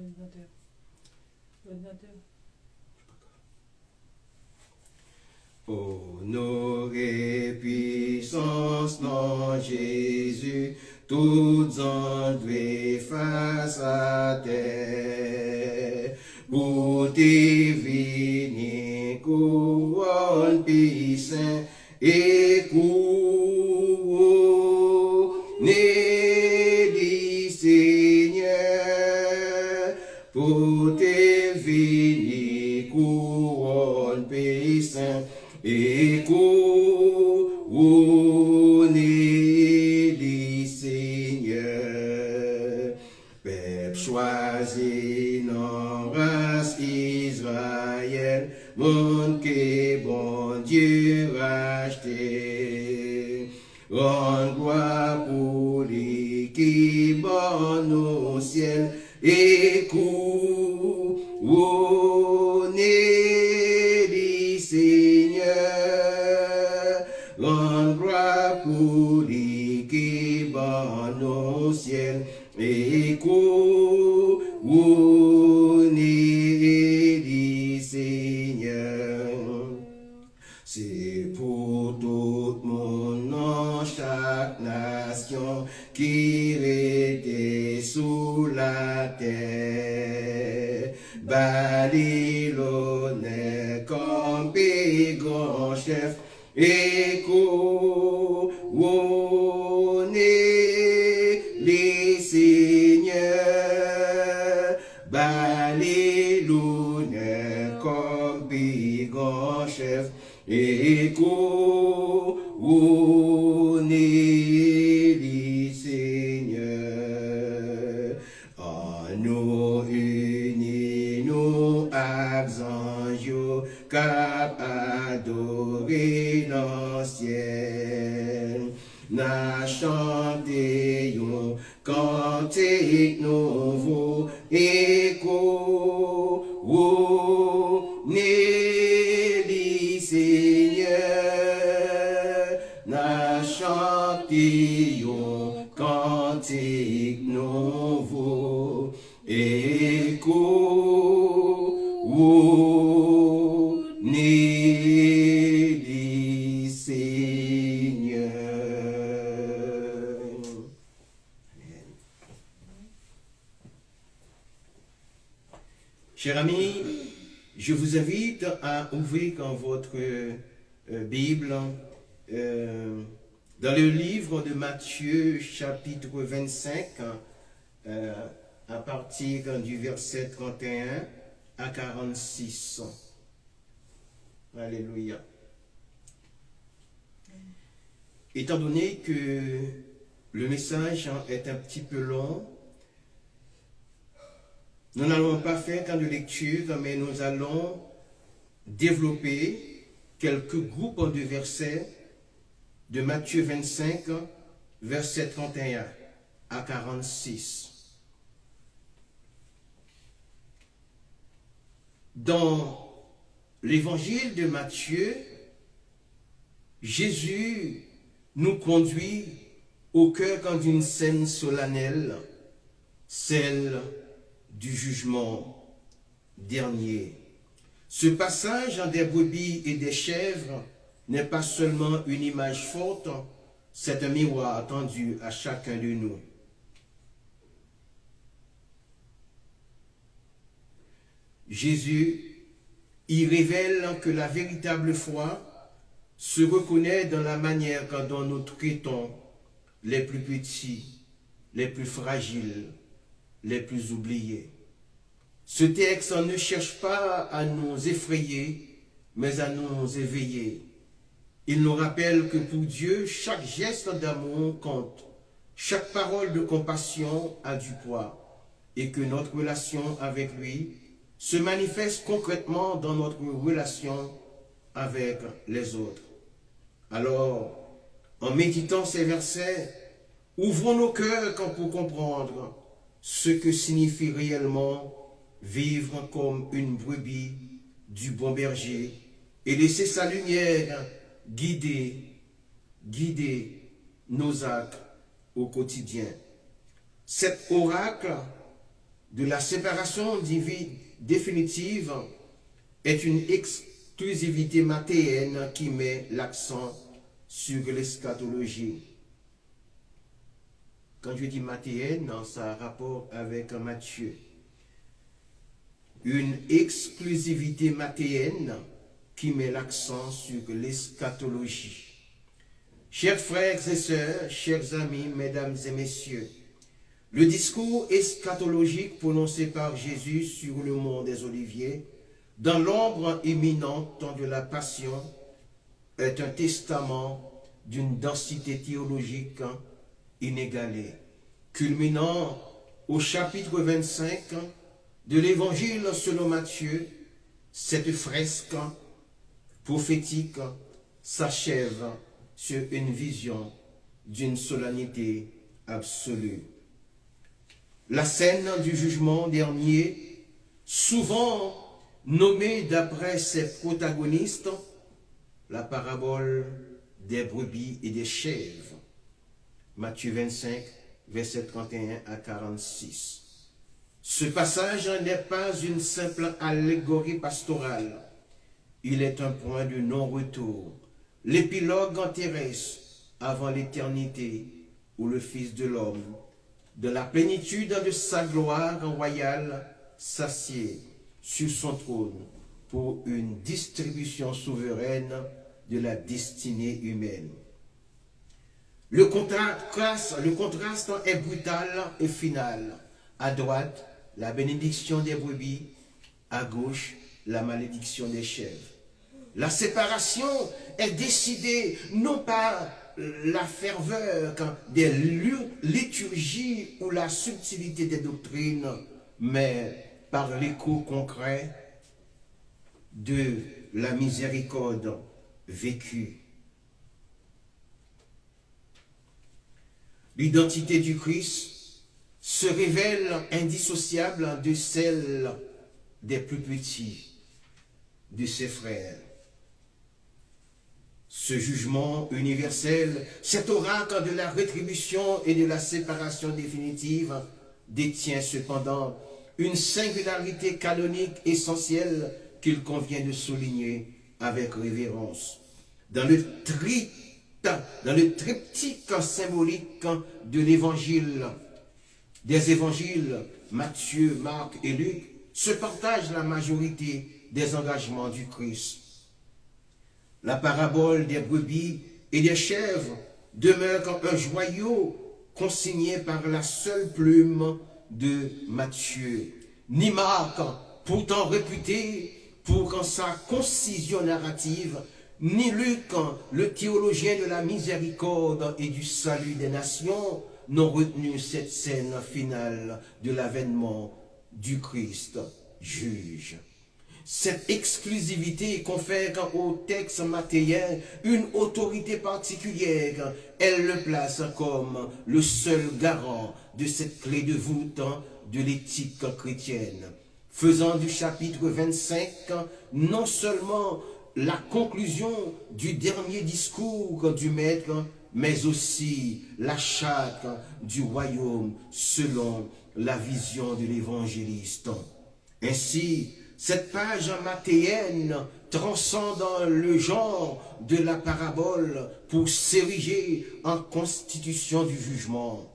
L'ordinateur. L'ordinateur. Honoré puissance dans Jésus, toutes enlevées face à terre. Pour diviner couronne puissant et couronné du Seigneur. Pour diviner couronne puissant et couronné du Seigneur. Peuple choisi non race Israël, monde que bon Dieu racheté. Rends gloire pour lui qui borne au ciel et couronné du Seigneur. Rends gloire pour lui qui borne au ciel et couronné du Seigneur. C'est pour tout le monde dans chaque nation qui était sous la terre. Babylone comme pays grand chef et couronné les seigneurs. Babylone comme pays grand chef et couronné les seigneurs. En nous unis, nous anges, cap adorer l'ancien. N'a chanté un cantique nouveau et couronné du Seigneur. N'a chanté un cantique nouveau et couronné du Seigneur. Chers amis, je vous invite à ouvrir dans votre Bible dans le livre de Matthieu, chapitre 25, à partir du verset 31 à 46. Alléluia. Étant donné que le message est un petit peu long, nous n'allons pas faire tant de lecture, mais nous allons développer quelques groupes de versets de Matthieu 25, verset 31 à 46. Dans l'évangile de Matthieu, Jésus nous conduit au cœur d'une scène solennelle, celle du jugement dernier. Ce passage des brebis et des chèvres n'est pas seulement une image forte, c'est un miroir tendu à chacun de nous. Jésus y révèle que la véritable foi se reconnaît dans la manière dont nous traitons les plus petits, les plus fragiles, les plus oubliés. Ce texte ne cherche pas à nous effrayer, mais à nous éveiller. Il nous rappelle que pour Dieu, chaque geste d'amour compte, chaque parole de compassion a du poids, et que notre relation avec lui se manifeste concrètement dans notre relation avec les autres. Alors, en méditant ces versets, ouvrons nos cœurs pour comprendre ce que signifie réellement vivre comme une brebis du bon berger et laisser sa lumière guider nos actes au quotidien. Cet oracle de la séparation définitive est une exclusivité mathéenne qui met l'accent sur l'eschatologie. Quand je dis mathéenne, ça a rapport avec Matthieu. Une exclusivité mathéenne qui met l'accent sur l'eschatologie. Chers frères et sœurs, chers amis, mesdames et messieurs, le discours eschatologique prononcé par Jésus sur le mont des Oliviers, dans l'ombre imminente de la Passion, est un testament d'une densité théologique inégalée, culminant au chapitre 25 de l'Évangile selon Matthieu. Cette fresque prophétique s'achève sur une vision d'une solennité absolue. La scène du jugement dernier, souvent nommée d'après ses protagonistes, la parabole des brebis et des chèvres, Matthieu 25, versets 31 à 46. Ce passage n'est pas une simple allégorie pastorale, il est un point de non-retour, l'épilogue terrestre avant l'éternité où le Fils de l'homme, de la plénitude de sa gloire royale, s'assied sur son trône pour une distribution souveraine de la destinée humaine. Le contraste est brutal et final. À droite, la bénédiction des brebis, à gauche, la malédiction des chèvres. La séparation est décidée non par la ferveur des liturgies ou la subtilité des doctrines, mais par l'écho concret de la miséricorde vécue. L'identité du Christ se révèle indissociable de celle des plus petits, de ses frères. Ce jugement universel, cet oracle de la rétribution et de la séparation définitive, détient cependant une singularité canonique essentielle qu'il convient de souligner avec révérence. Dans le triptyque symbolique de l'évangile, des évangiles Matthieu, Marc et Luc, se partage la majorité des engagements du Christ. La parabole des brebis et des chèvres demeure un joyau consigné par la seule plume de Matthieu. Ni Marc, pourtant réputé pour sa concision narrative, ni Luc, le théologien de la miséricorde et du salut des nations, n'ont retenu cette scène finale de l'avènement du Christ juge. Cette exclusivité confère au texte mathéen une autorité particulière. Elle le place comme le seul garant de cette clé de voûte de l'éthique chrétienne, faisant du chapitre 25 non seulement la conclusion du dernier discours du Maître, mais aussi la charte du royaume selon la vision de l'évangéliste. Ainsi, cette page mathéenne transcende le genre de la parabole pour s'ériger en constitution du jugement,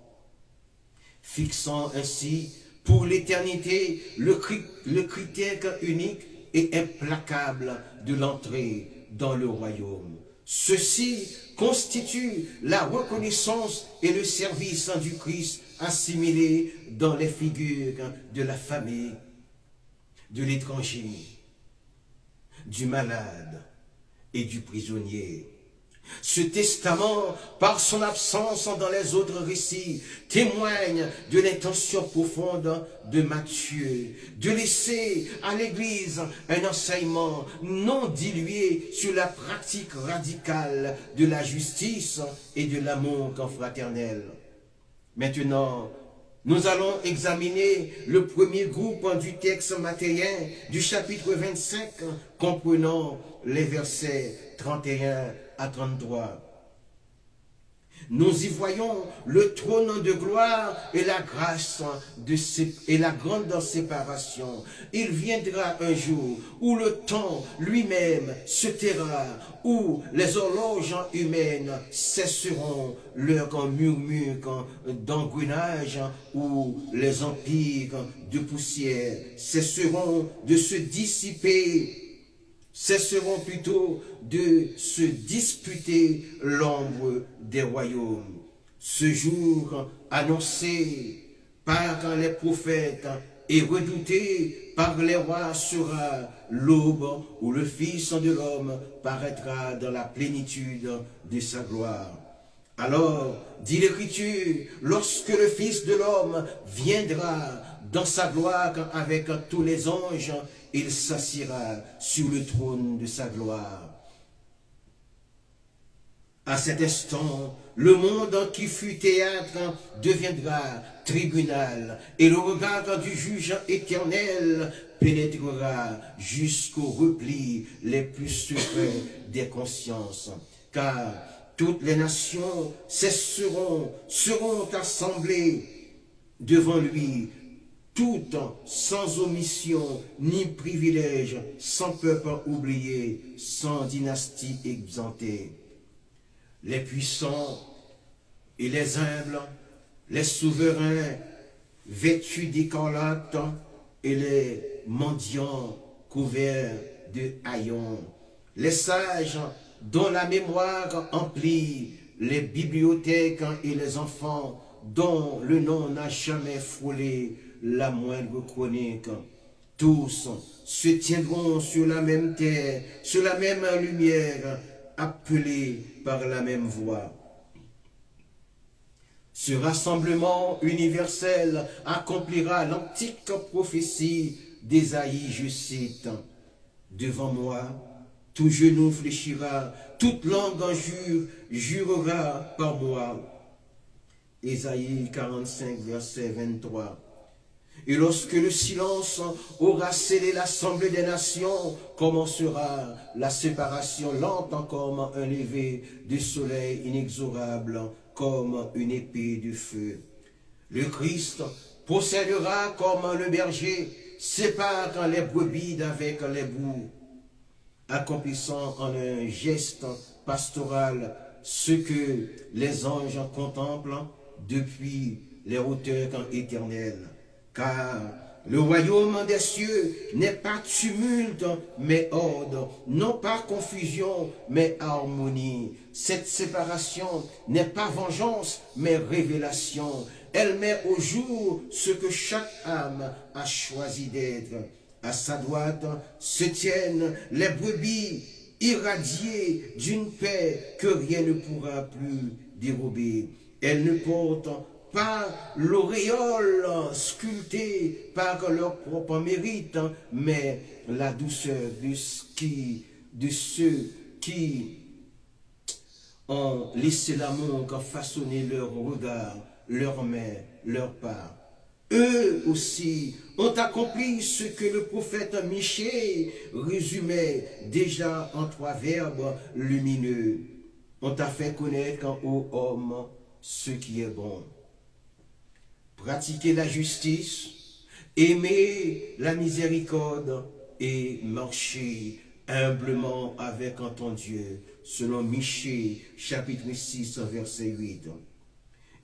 fixant ainsi pour l'éternité le critère unique et implacable de l'entrée dans le royaume. Ceci constitue la reconnaissance et le service du Christ assimilé dans les figures de la famille, de l'étranger, du malade et du prisonnier. Ce testament, par son absence dans les autres récits, témoigne de l'intention profonde de Matthieu de laisser à l'Église un enseignement non dilué sur la pratique radicale de la justice et de l'amour fraternel. Maintenant, nous allons examiner le premier groupe du texte mathéen du chapitre 25, comprenant les versets 31 à 33. Nous y voyons le trône de gloire et la grâce et la grande séparation. Il viendra un jour où le temps lui-même se taira, où les horloges humaines cesseront leur murmure d'engrenage, où les empires de poussière cesseront de se dissiper, cesseront plutôt de se disputer l'ombre des royaumes. Ce jour annoncé par les prophètes et redouté par les rois sera l'aube où le Fils de l'homme paraîtra dans la plénitude de sa gloire. Alors, dit l'Écriture, lorsque le Fils de l'homme viendra dans sa gloire avec tous les anges, il s'assiera sur le trône de sa gloire. À cet instant, le monde qui fut théâtre deviendra tribunal et le regard du juge éternel pénétrera jusqu'au repli les plus secrets des consciences. Car toutes les nations seront assemblées devant lui, toutes sans omission ni privilège, sans peuple oublié, sans dynastie exemptée. Les puissants et les humbles, les souverains vêtus d'écarlate et les mendiants couverts de haillons, les sages dont la mémoire emplit les bibliothèques et les enfants dont le nom n'a jamais frôlé la moindre chronique. Tous se tiendront sur la même terre, sur la même lumière, appelés par la même voix. Ce rassemblement universel accomplira l'antique prophétie d'Ésaïe, je cite, « Devant moi, tout genou fléchira, toute langue jurera par moi. » Ésaïe 45, verset 23. Et lorsque le silence aura scellé l'assemblée des nations, commencera la séparation lente comme un lever du soleil inexorable, comme une épée de feu. Le Christ procédera comme le berger, sépare les brebis d'avec les boucs, accomplissant en un geste pastoral ce que les anges contemplent depuis les hauteurs éternelles. Car le royaume des cieux n'est pas tumulte, mais ordre, non pas confusion, mais harmonie. Cette séparation n'est pas vengeance, mais révélation. Elle met au jour ce que chaque âme a choisi d'être. À sa droite se tiennent les brebis irradiées d'une paix que rien ne pourra plus dérober. Elles ne portent pas l'auréole sculptée par leur propre mérite, mais la douceur de ceux qui ont laissé l'amour façonner leur regard, leurs mains, leurs pas. Eux aussi ont accompli ce que le prophète Michée résumait déjà en 3 verbes lumineux. On t'a fait connaître aux hommes ce qui est bon. Pratiquer la justice, aimer la miséricorde et marcher humblement avec ton Dieu, selon Michée, chapitre 6, verset 8.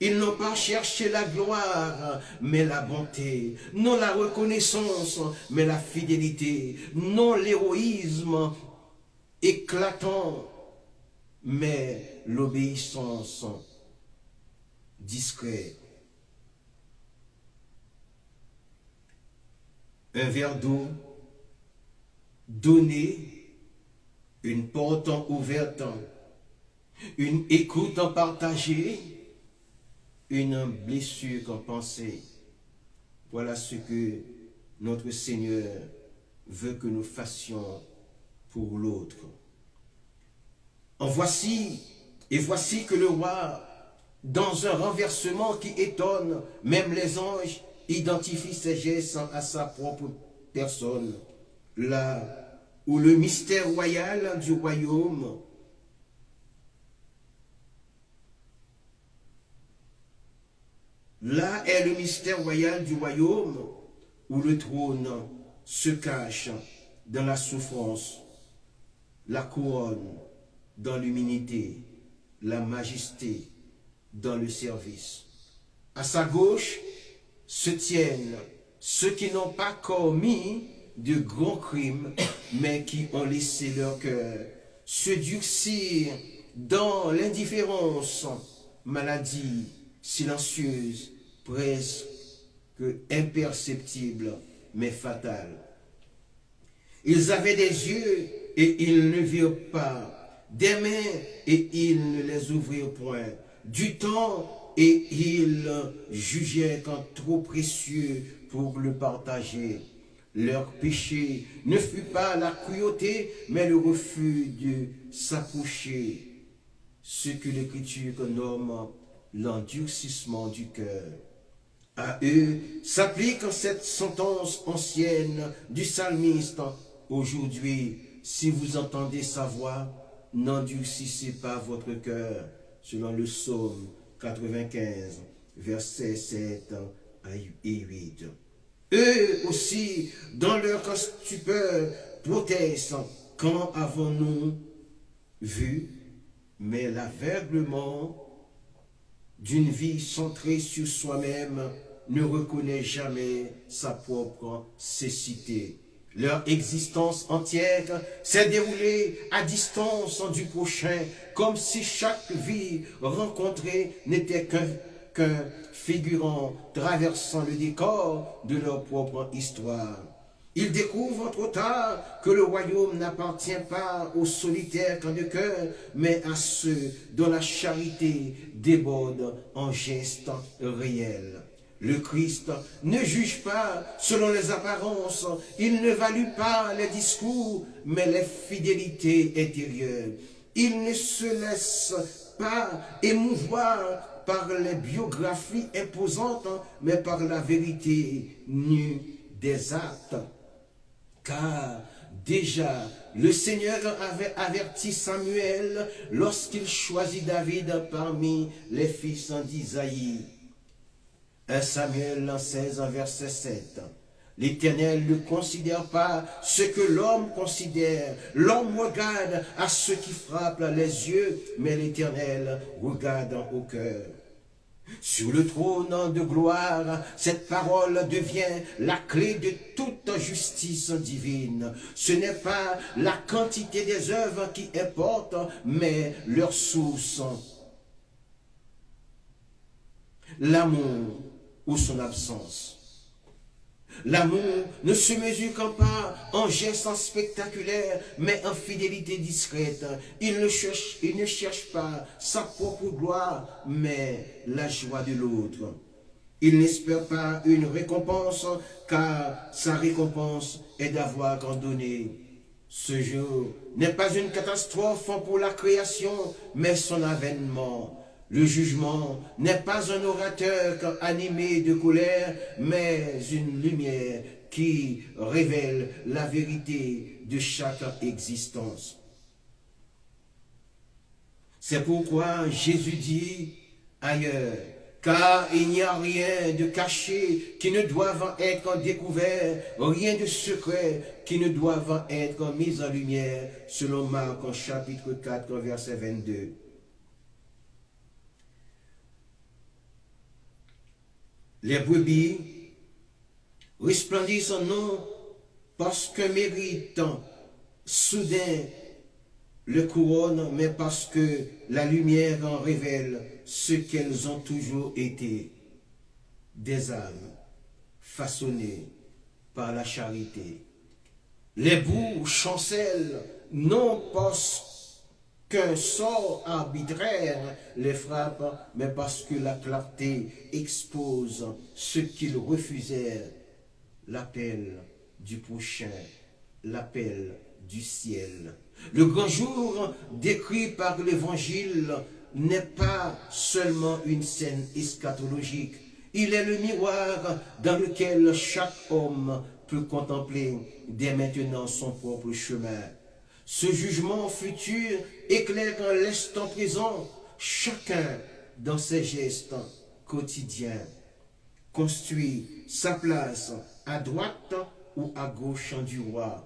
Ils n'ont pas cherché la gloire, mais la bonté, non la reconnaissance, mais la fidélité, non l'héroïsme éclatant, mais l'obéissance discrète. Un verre d'eau donné, une porte ouverte, une écoute partagée, une blessure pensée. Voilà ce que notre Seigneur veut que nous fassions pour l'autre. Voici que le roi, dans un renversement qui étonne même les anges, identifie ses gestes à sa propre personne, là où le mystère royal du royaume Là est le mystère royal du royaume où le trône se cache dans la souffrance, la couronne dans l'humilité, la majesté dans le service. À sa gauche se tiennent ceux qui n'ont pas commis de grands crimes, mais qui ont laissé leur cœur se durcir dans l'indifférence, maladie silencieuse, presque imperceptible, mais fatale. Ils avaient des yeux et ils ne virent pas, des mains et ils ne les ouvrirent point, du temps et ils jugeaient comme trop précieux pour le partager. Leur péché ne fut pas la cruauté, mais le refus de s'approcher, ce que l'Écriture nomme l'endurcissement du cœur. À eux s'applique cette sentence ancienne du psalmiste. Aujourd'hui, si vous entendez sa voix, n'endurcissez pas votre cœur, selon le psaume 95, versets 7 et 8. Eux aussi, dans leur stupeur, protestent. Quand avons-nous vu? Mais l'aveuglement d'une vie centrée sur soi-même ne reconnaît jamais sa propre cécité. Leur existence entière s'est déroulée à distance du prochain, comme si chaque vie rencontrée n'était qu'un figurant traversant le décor de leur propre histoire. Ils découvrent trop tard que le royaume n'appartient pas aux solitaires camps de cœur, mais à ceux dont la charité déborde en gestes réels. Le Christ ne juge pas selon les apparences, il ne value pas les discours, mais les fidélités intérieures. Il ne se laisse pas émouvoir par les biographies imposantes, mais par la vérité nue des actes. Car déjà, le Seigneur avait averti Samuel lorsqu'il choisit David parmi les fils d'Isaïe. 1 Samuel 16, verset 7. L'Éternel ne considère pas ce que l'homme considère. L'homme regarde à ce qui frappe les yeux, mais l'Éternel regarde au cœur. Sur le trône de gloire, cette parole devient la clé de toute justice divine. Ce n'est pas la quantité des œuvres qui importe, mais leur source. L'amour ou son absence. L'amour ne se mesure pas en gestes spectaculaires, mais en fidélité discrète. Il ne cherche pas sa propre gloire, mais la joie de l'autre. Il n'espère pas une récompense, car sa récompense est d'avoir donné. Ce jour n'est pas une catastrophe pour la création, mais son avènement. Le jugement n'est pas un orateur animé de colère, mais une lumière qui révèle la vérité de chaque existence. C'est pourquoi Jésus dit ailleurs, car il n'y a rien de caché qui ne doive être découvert, rien de secret qui ne doive être mis en lumière, selon Marc en chapitre 4, verset 22. Les brebis resplendissent non parce que méritent soudain le couronne, mais parce que la lumière en révèle ce qu'elles ont toujours été, des âmes façonnées par la charité. Les bouts chancellent non parce qu'un sort arbitraire les frappe, mais parce que la clarté expose ce qu'ils refusèrent, l'appel du prochain, l'appel du ciel. Le grand jour décrit par l'Évangile n'est pas seulement une scène eschatologique, il est le miroir dans lequel chaque homme peut contempler dès maintenant son propre chemin. Ce jugement futur éclaire l'instant présent, chacun dans ses gestes quotidiens. construit sa place à droite ou à gauche du roi.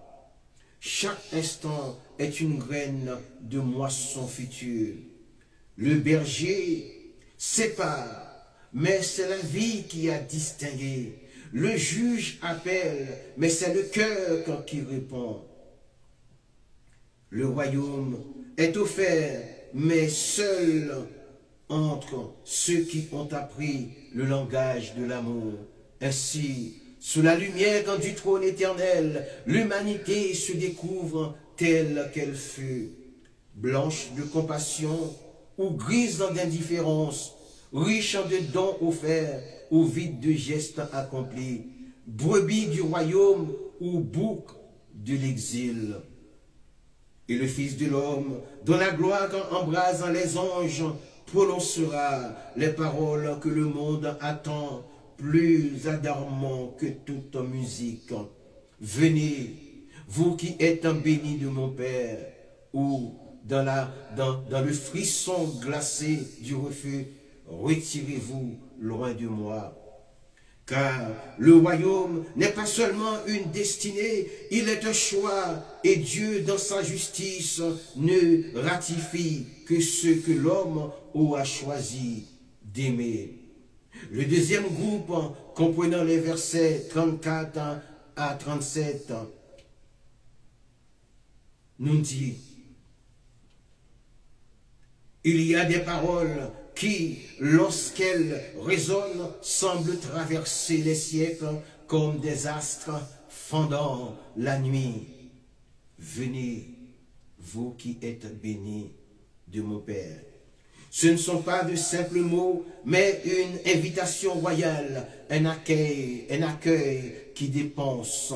Chaque instant est une graine de moisson future. Le berger sépare, mais c'est la vie qui a distingué. Le juge appelle, mais c'est le cœur qui répond. Le royaume est offert, mais seul entre ceux qui ont appris le langage de l'amour. Ainsi, sous la lumière du trône éternel, l'humanité se découvre telle qu'elle fut, blanche de compassion ou grise d'indifférence, riche de dons offerts ou vide de gestes accomplis, brebis du royaume ou bouc de l'exil. Et le Fils de l'homme, dont la gloire embrase les anges, prononcera les paroles que le monde attend, plus ardemment que toute musique. Venez, vous qui êtes bénis de mon Père, ou dans le frisson glacé du refus, retirez-vous loin de moi. Car le royaume n'est pas seulement une destinée, il est un choix, et Dieu, dans sa justice, ne ratifie que ce que l'homme aura choisi d'aimer. Le deuxième groupe, comprenant les versets 34 à 37, nous dit: il y a des paroles qui, lorsqu'elles résonnent, semblent traverser les siècles comme des astres fendant la nuit. Venez, vous qui êtes bénis de mon Père. Ce ne sont pas de simples mots, mais une invitation royale, un accueil qui dispense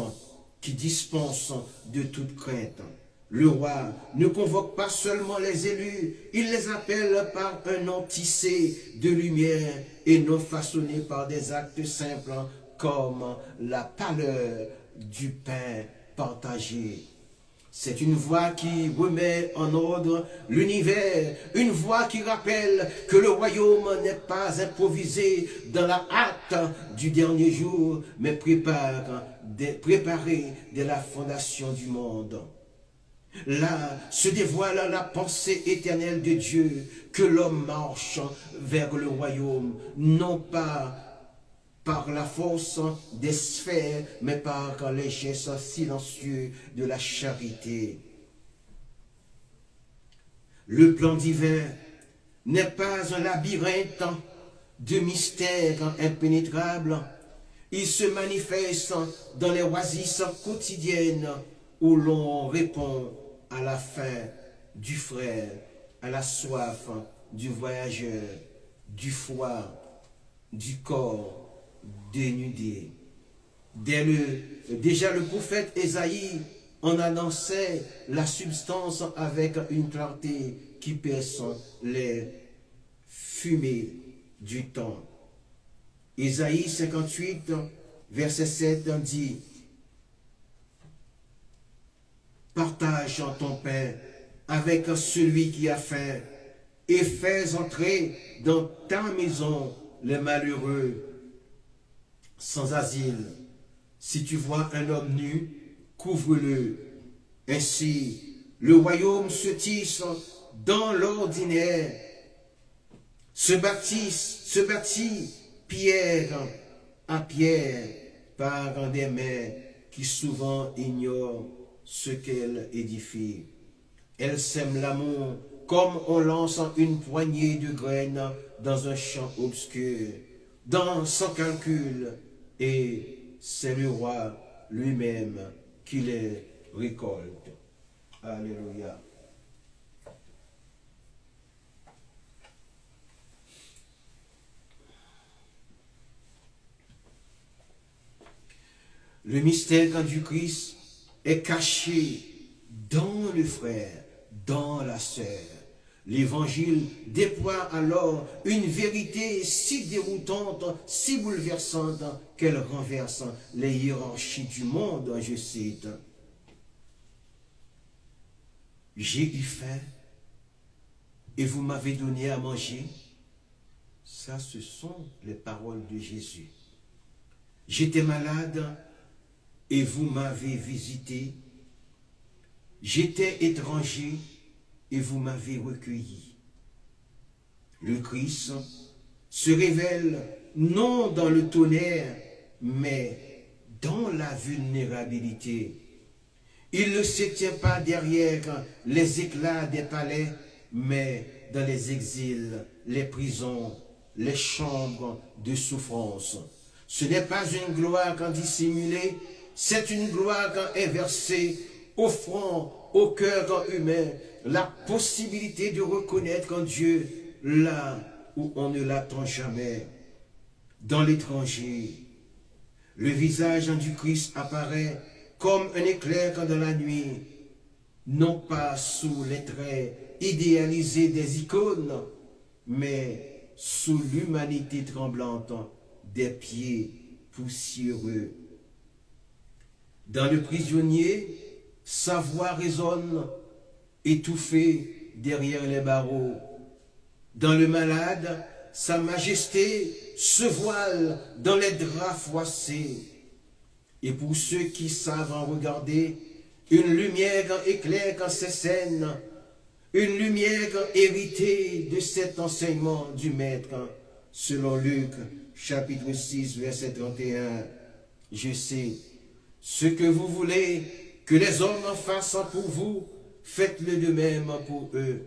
de toute crainte. Le roi ne convoque pas seulement les élus, il les appelle par un nom tissé de lumière et non façonné par des actes simples comme la pâleur du pain partagé. C'est une voix qui remet en ordre l'univers, une voix qui rappelle que le royaume n'est pas improvisé dans la hâte du dernier jour, mais préparé dès la fondation du monde. Là se dévoile la pensée éternelle de Dieu, que l'homme marche vers le royaume, non pas par la force des sphères, mais par les gestes silencieux de la charité. Le plan divin n'est pas un labyrinthe de mystères impénétrables. Il se manifeste dans les oasis quotidiennes où l'on répond à la faim du frère, à la soif du voyageur, du foie, du corps dénudé. Déjà le prophète Ésaïe en annonçait la substance avec une clarté qui perce les fumées du temps. Ésaïe 58, verset 7 dit: partage ton pain avec celui qui a faim et fais entrer dans ta maison les malheureux sans asile. Si tu vois un homme nu, couvre-le. Ainsi, le royaume se tisse dans l'ordinaire, se bâtit pierre à pierre par des mains qui souvent ignorent ce qu'elle édifie. Elle sème l'amour comme on lance une poignée de graines dans un champ obscur, sans calcul, et c'est le roi lui-même qui les récolte. Alléluia. Le mystère du Christ est caché dans le frère, dans la sœur. L'Évangile déploie alors une vérité si déroutante, si bouleversante, qu'elle renverse les hiérarchies du monde. Je cite: j'ai eu faim et vous m'avez donné à manger. Ça, ce sont les paroles de Jésus. J'étais malade et vous m'avez visité. J'étais étranger et vous m'avez recueilli. Le Christ se révèle non dans le tonnerre, mais dans la vulnérabilité. Il ne se tient pas derrière les éclats des palais, mais dans les exils, les prisons, les chambres de souffrance. Ce n'est pas une gloire dissimulée, c'est une gloire inversée, offrant au cœur humain la possibilité de reconnaître Dieu là où on ne l'attend jamais. Dans l'étranger, le visage du Christ apparaît comme un éclair dans la nuit, non pas sous les traits idéalisés des icônes, mais sous l'humanité tremblante des pieds poussiéreux. Dans le prisonnier, sa voix résonne, étouffée derrière les barreaux. Dans le malade, sa majesté se voile dans les draps froissés. Et pour ceux qui savent en regarder, une lumière éclaire ces scènes, une lumière héritée de cet enseignement du Maître, selon Luc, chapitre 6, verset 31. Je sais, ce que vous voulez que les hommes fassent pour vous, faites-le de même pour eux.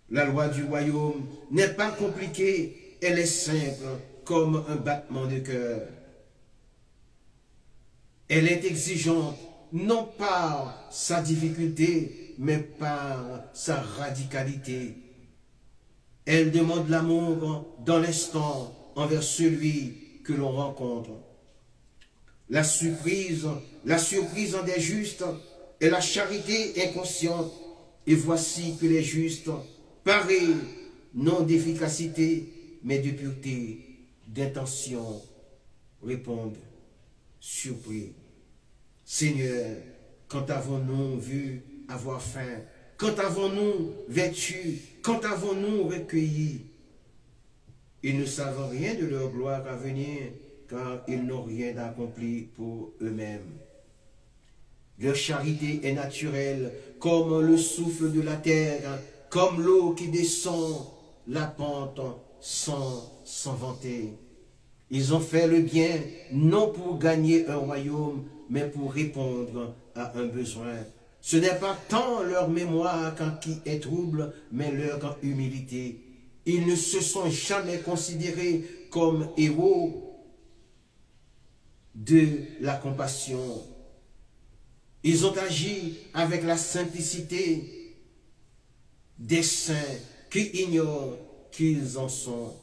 La loi du royaume n'est pas compliquée, elle est simple comme un battement de cœur. Elle est exigeante, non par sa difficulté, mais par sa radicalité. Elle demande l'amour dans l'instant envers celui que l'on rencontre. La surprise des justes est la charité inconsciente. Et voici que les justes, parés non d'efficacité, mais de pureté, d'intention, répondent, surpris. Seigneur, quand avons-nous vu avoir faim? Quand avons-nous vêtu? Quand avons-nous recueilli? Ils ne savent rien de leur gloire à venir, car ils n'ont rien accompli pour eux-mêmes. Leur charité est naturelle, comme le souffle de la terre, comme l'eau qui descend la pente sans vanter. Ils ont fait le bien, non pour gagner un royaume, mais pour répondre à un besoin. Ce n'est pas tant leur mémoire qui est trouble, mais leur humilité. Ils ne se sont jamais considérés comme héros de la compassion. Ils ont agi avec la simplicité des saints qui ignorent qu'ils en sont.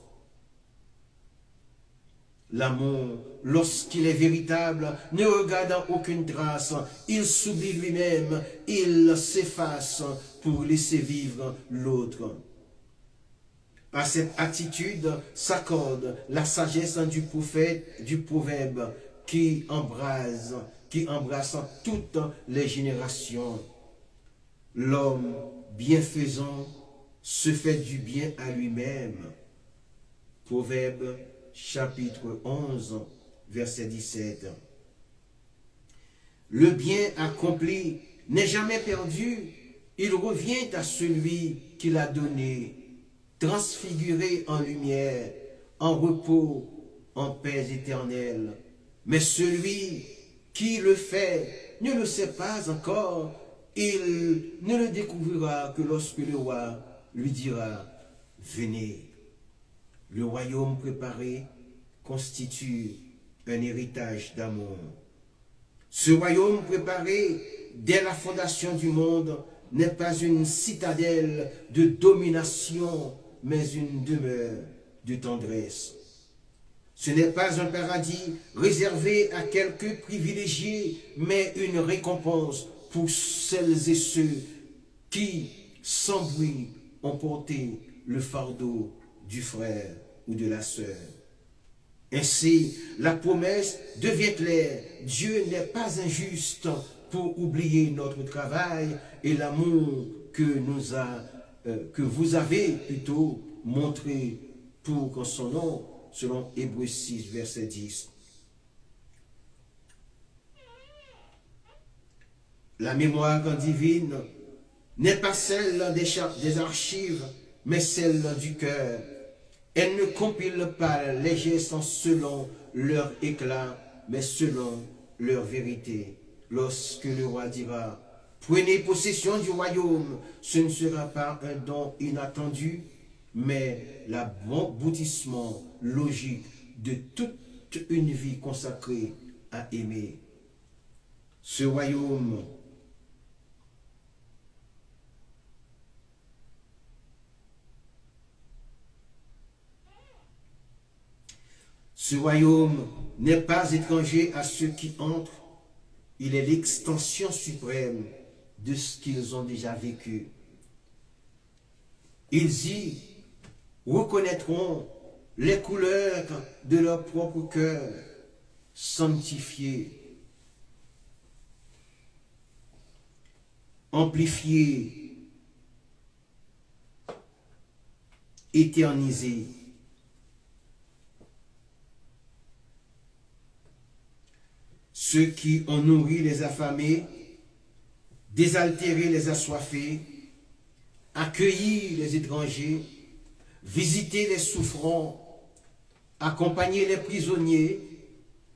L'amour, lorsqu'il est véritable, ne regardant aucune trace, il s'oublie lui-même, il s'efface pour laisser vivre l'autre. À cette attitude s'accorde la sagesse du prophète, du proverbe qui embrasse toutes les générations. L'homme bienfaisant se fait du bien à lui-même. Proverbe chapitre 11, verset 17. Le bien accompli n'est jamais perdu, il revient à celui qui l'a donné, transfiguré en lumière, en repos, en paix éternelle. Mais celui qui le fait ne le sait pas encore, il ne le découvrira que lorsque le roi lui dira « Venez ». Le royaume préparé constitue un héritage d'amour. Ce royaume préparé dès la fondation du monde n'est pas une citadelle de domination, mais une demeure de tendresse. Ce n'est pas un paradis réservé à quelques privilégiés, mais une récompense pour celles et ceux qui, sans bruit, ont porté le fardeau du frère ou de la sœur. Ainsi, la promesse devient claire. Dieu n'est pas injuste pour oublier notre travail et l'amour que vous avez plutôt montré pour son nom. selon Hébreux 6, verset 10. La mémoire divine n'est pas celle des archives, mais celle du cœur. Elle ne compile pas les gestes selon leur éclat, mais selon leur vérité. Lorsque le roi dira, prenez possession du royaume, ce ne sera pas un don inattendu, mais l'aboutissement logique de toute une vie consacrée à aimer. Ce royaume n'est pas étranger à ceux qui entrent, il est l'extension suprême de ce qu'ils ont déjà vécu. Ils y reconnaîtront les couleurs de leur propre cœur, sanctifié, amplifié, éternisé. Ceux qui ont nourri les affamés, désaltéré les assoiffés, accueilli les étrangers, visité les souffrants, accompagné les prisonniers,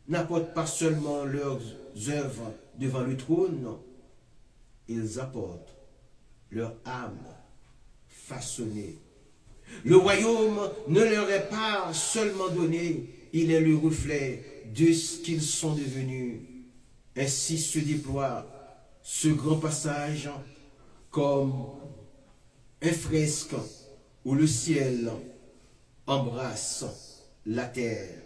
n'apportent pas seulement leurs œuvres devant le trône, ils apportent leur âme façonnée. Le royaume ne leur est pas seulement donné, il est le reflet de ce qu'ils sont devenus. Ainsi se déploie ce grand passage comme un fresque où le ciel embrasse la terre.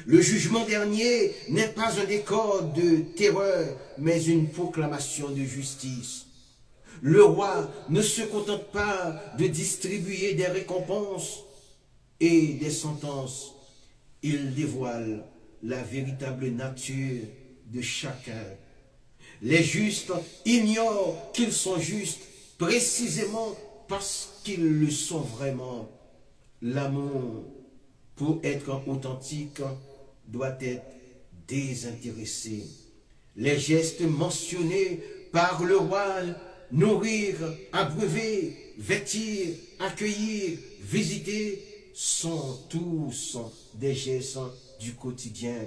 Le jugement dernier n'est pas un décor de terreur, mais une proclamation de justice. Le roi ne se contente pas de distribuer des récompenses et des sentences. Il dévoile la véritable nature de chacun. Les justes ignorent qu'ils sont justes précisément parce qu'ils le sont vraiment. L'amour, pour être authentique, doit être désintéressé. Les gestes mentionnés par le roi, nourrir, abreuver, vêtir, accueillir, visiter, sont tous des gestes du quotidien.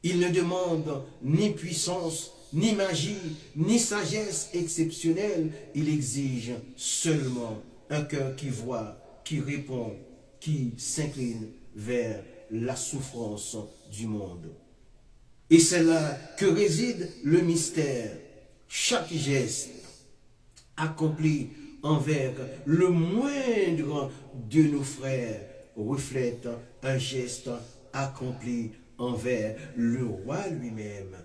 Il ne demande ni puissance, ni magie, ni sagesse exceptionnelle. Il exige seulement un cœur qui voit, qui répond, qui s'incline vers la souffrance du monde. Et c'est là que réside le mystère. Chaque geste accompli envers le moindre de nos frères reflète un geste accompli envers le roi lui-même,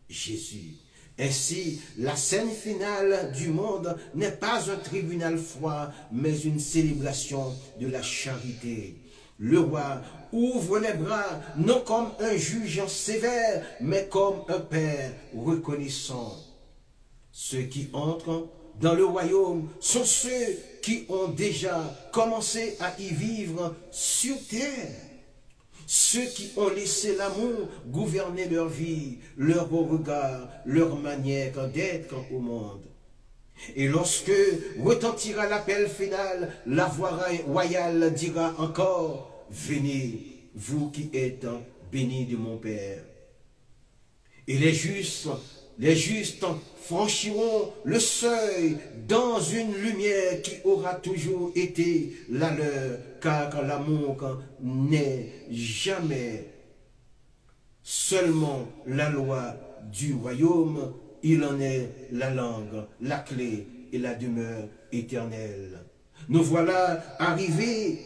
Jésus. Ainsi, la scène finale du monde n'est pas un tribunal froid, mais une célébration de la charité. Le roi ouvre les bras, non comme un juge sévère, mais comme un père reconnaissant. Ceux qui entrent dans le royaume sont ceux qui ont déjà commencé à y vivre sur terre. Ceux qui ont laissé l'amour gouverner leur vie, leur regard, leur manière d'être au monde. Et lorsque retentira l'appel final, la voix royale dira encore, venez, vous qui êtes bénis de mon Père. Et les justes franchiront le seuil dans une lumière qui aura toujours été la leur, car l'amour n'est jamais seulement la loi du royaume, il en est la langue, la clé et la demeure éternelle. Nous voilà arrivés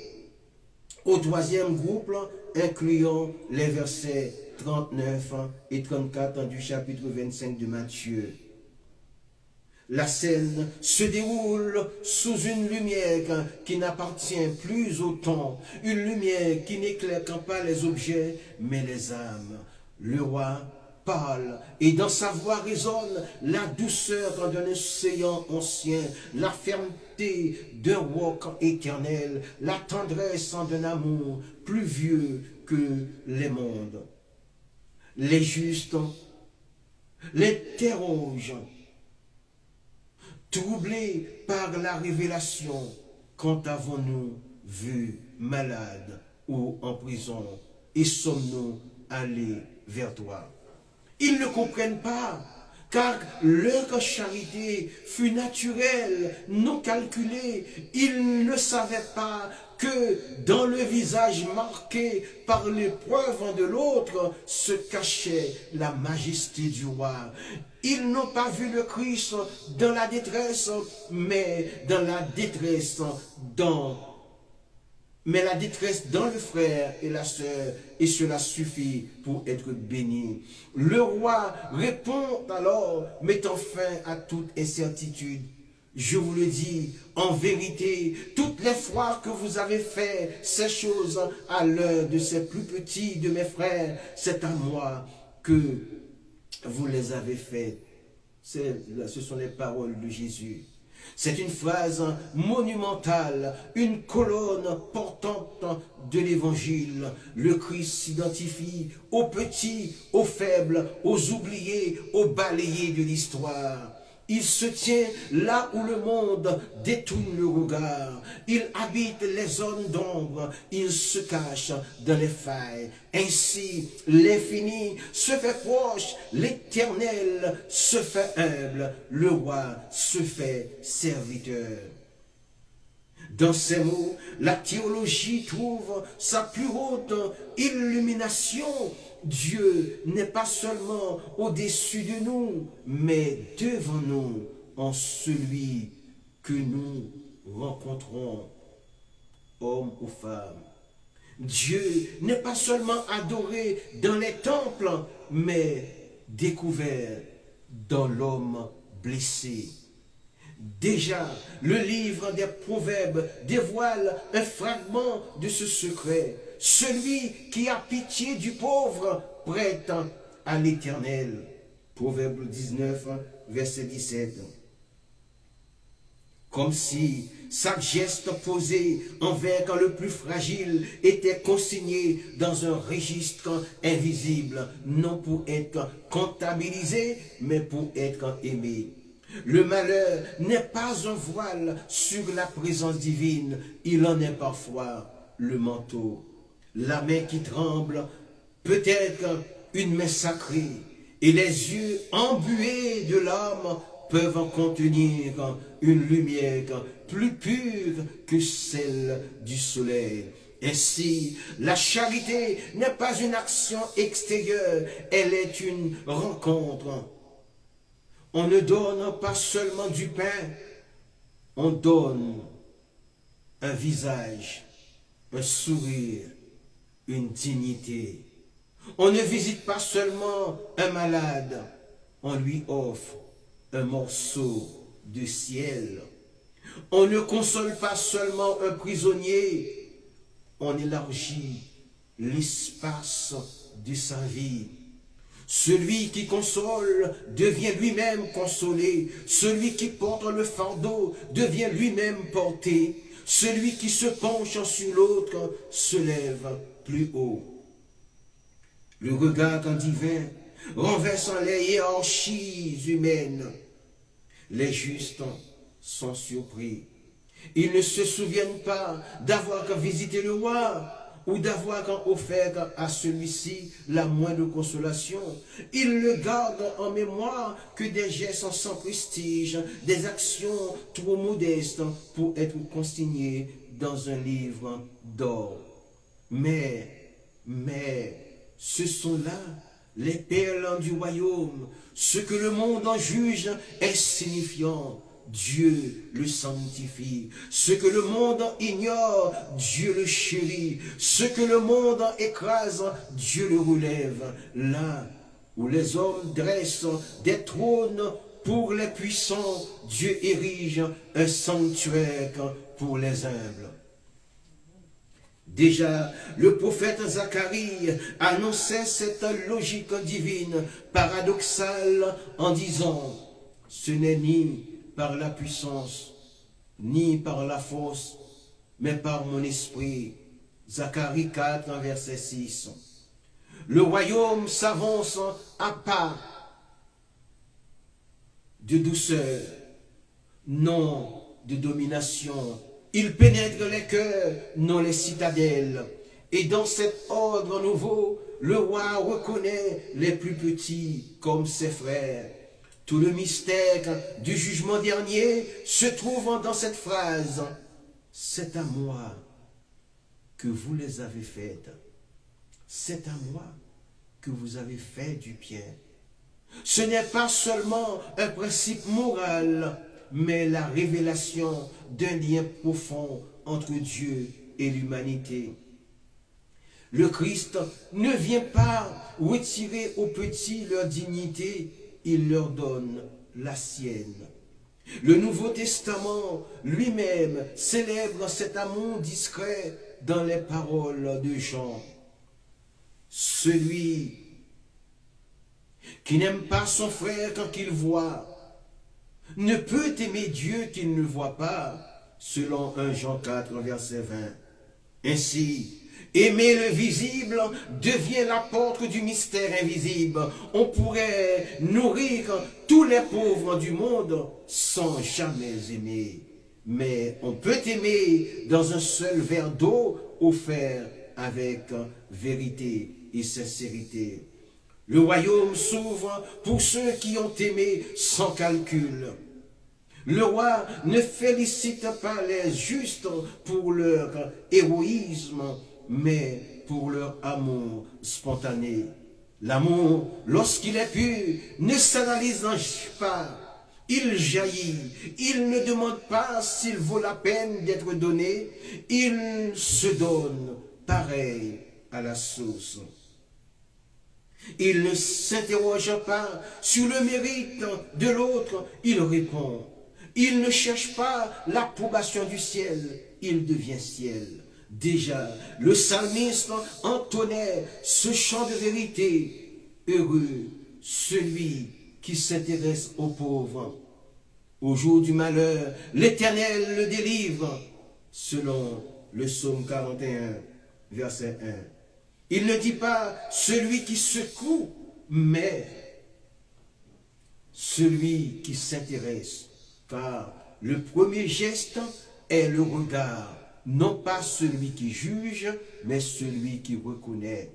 au troisième groupe, incluant les versets 39 et 34 du chapitre 25 de Matthieu. La scène se déroule sous une lumière qui n'appartient plus au temps, une lumière qui n'éclaire pas les objets, mais les âmes. Le roi parle et dans sa voix résonne la douceur d'un océan ancien, la fermeté d'un roc éternel, la tendresse d'un amour plus vieux que les mondes. Les justes l'interrogent, troublés par la révélation. Quand avons-nous vu malade ou en prison et sommes-nous allés vers toi? Ils ne comprennent pas, car leur charité fut naturelle, non calculée. Ils ne savaient pas que dans le visage marqué par l'épreuve de l'autre se cachait la majesté du roi. Ils n'ont pas vu le Christ dans la détresse, mais la détresse dans le frère et la sœur, et cela suffit pour être béni. Le roi répond alors, mettant fin à toute incertitude. Je vous le dis, en vérité, toutes les fois que vous avez fait ces choses à l'un de ces plus petits de mes frères, c'est à moi que vous les avez faites. Ce sont les paroles de Jésus. C'est une phrase monumentale, une colonne portante de l'Évangile. Le Christ s'identifie aux petits, aux faibles, aux oubliés, aux balayés de l'histoire. Il se tient là où le monde détourne le regard. Il habite les zones d'ombre. Il se cache dans les failles. Ainsi, l'infini se fait proche. L'Éternel se fait humble. Le roi se fait serviteur. Dans ces mots, la théologie trouve sa plus haute illumination. Dieu n'est pas seulement au-dessus de nous, mais devant nous, en celui que nous rencontrons, homme ou femme. Dieu n'est pas seulement adoré dans les temples, mais découvert dans l'homme blessé. Déjà, le livre des Proverbes dévoile un fragment de ce secret. Celui qui a pitié du pauvre prête à l'Éternel. Proverbe 19, verset 17. Comme si chaque geste posé envers le plus fragile était consigné dans un registre invisible, non pour être comptabilisé, mais pour être aimé. Le malheur n'est pas un voile sur la présence divine, il en est parfois le manteau. La main qui tremble peut être une main sacrée, et les yeux embués de l'âme peuvent contenir une lumière plus pure que celle du soleil. Ainsi, la charité n'est pas une action extérieure, elle est une rencontre. On ne donne pas seulement du pain, on donne un visage, un sourire, une dignité. On ne visite pas seulement un malade, on lui offre un morceau de ciel. On ne console pas seulement un prisonnier, on élargit l'espace de sa vie. Celui qui console devient lui-même consolé. Celui qui porte le fardeau devient lui-même porté. Celui qui se penche sur l'autre se lève plus haut. Le regard divin renversant les hiérarchies humaines. Les justes sont surpris. Ils ne se souviennent pas d'avoir visité le roi ou d'avoir offert à celui-ci la moindre consolation. Ils ne gardent en mémoire que des gestes sans prestige, des actions trop modestes pour être consignées dans un livre d'or. Mais, ce sont là les perles du royaume. Ce que le monde en juge insignifiant, Dieu le sanctifie. Ce que le monde ignore, Dieu le chérit. Ce que le monde écrase, Dieu le relève. Là où les hommes dressent des trônes pour les puissants, Dieu érige un sanctuaire pour les humbles. Déjà, le prophète Zacharie annonçait cette logique divine, paradoxale, en disant « Ce n'est ni par la puissance, ni par la force, mais par mon esprit. » Zacharie 4, verset 6. Le royaume s'avance à pas de douceur, non de domination. Il pénètre les cœurs, non les citadelles. Et dans cet ordre nouveau, le roi reconnaît les plus petits comme ses frères. Tout le mystère du jugement dernier se trouve dans cette phrase. C'est à moi que vous les avez faites. C'est à moi que vous avez fait du bien. Ce n'est pas seulement un principe moral, mais la révélation d'un lien profond entre Dieu et l'humanité. Le Christ ne vient pas retirer aux petits leur dignité, il leur donne la sienne. Le Nouveau Testament lui-même célèbre cet amour discret dans les paroles de Jean. Celui qui n'aime pas son frère quand il voit ne peut aimer Dieu qu'il ne voit pas, selon 1 Jean 4, verset 20. Ainsi, aimer le visible devient l'apôtre du mystère invisible. On pourrait nourrir tous les pauvres du monde sans jamais aimer. Mais on peut aimer dans un seul verre d'eau offert avec vérité et sincérité. Le royaume s'ouvre pour ceux qui ont aimé sans calcul. Le roi ne félicite pas les justes pour leur héroïsme, mais pour leur amour spontané. L'amour, lorsqu'il est pur, ne s'analyse pas. Il jaillit, il ne demande pas s'il vaut la peine d'être donné, il se donne pareil à la source. Il ne s'interroge pas sur le mérite de l'autre, il répond. Il ne cherche pas l'approbation du ciel, il devient ciel. Déjà, le psalmiste entonnait ce chant de vérité. Heureux celui qui s'intéresse aux pauvres. Au jour du malheur, l'Éternel le délivre, selon le psaume 41, verset 1. Il ne dit pas celui qui secoue, mais celui qui s'intéresse. Car le premier geste est le regard, non pas celui qui juge, mais celui qui reconnaît.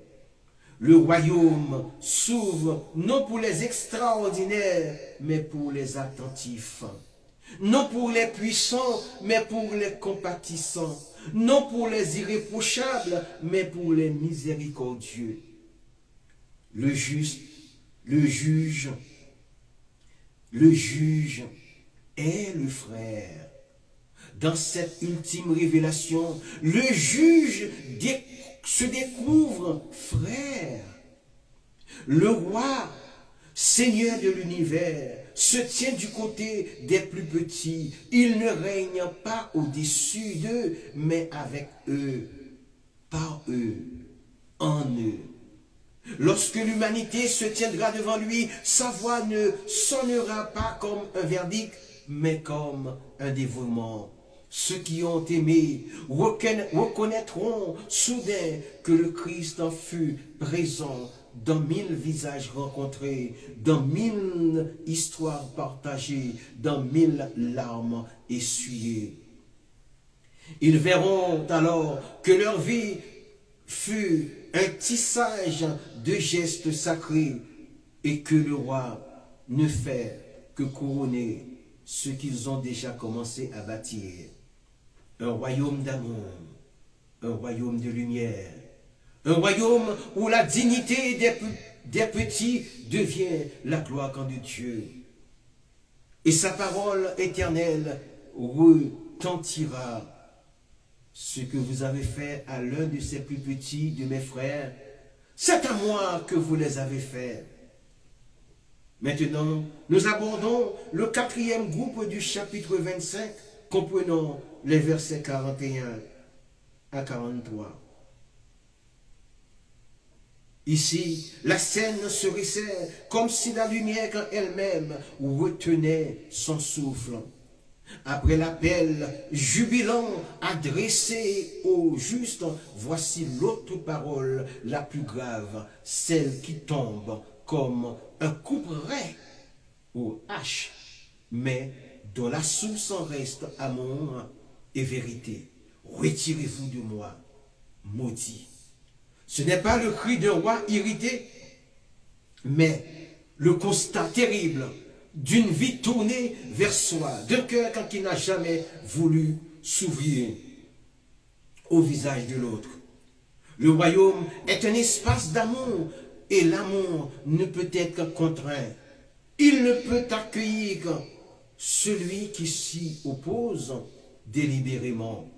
Le royaume s'ouvre non pour les extraordinaires, mais pour les attentifs. Non pour les puissants, mais pour les compatissants. Non pour les irréprochables, mais pour les miséricordieux. Le juste, le juge est le frère. Dans cette ultime révélation, le juge se découvre frère. Le roi, Seigneur de l'univers, se tient du côté des plus petits. Il ne règne pas au-dessus d'eux, mais avec eux, par eux, en eux. Lorsque l'humanité se tiendra devant lui, sa voix ne sonnera pas comme un verdict, mais comme un dévouement. Ceux qui ont aimé reconnaîtront soudain que le Christ en fut présent dans 1000 visages rencontrés, dans 1000 histoires partagées, dans 1000 larmes essuyées. Ils verront alors que leur vie fut un tissage de gestes sacrés et que le roi ne fait que couronner ce qu'ils ont déjà commencé à bâtir. Un royaume d'amour, un royaume de lumière, un royaume où la dignité des petits devient la gloire de Dieu. Et sa parole éternelle retentira. Ce que vous avez fait à l'un de ces plus petits de mes frères, c'est à moi que vous les avez fait. Maintenant, nous abordons le 4e groupe du chapitre 25, comprenant les versets 41 à 43. Ici, la scène se resserre comme si la lumière elle-même retenait son souffle. Après l'appel jubilant adressé au juste, voici l'autre parole la plus grave, celle qui tombe comme un couperet ou hache, mais dont la source en reste amour et vérité. Retirez-vous de moi, maudit. Ce n'est pas le cri d'un roi irrité, mais le constat terrible d'une vie tournée vers soi, d'un cœur qui n'a jamais voulu s'ouvrir au visage de l'autre. Le royaume est un espace d'amour et l'amour ne peut être contraint. Il ne peut accueillir celui qui s'y oppose délibérément.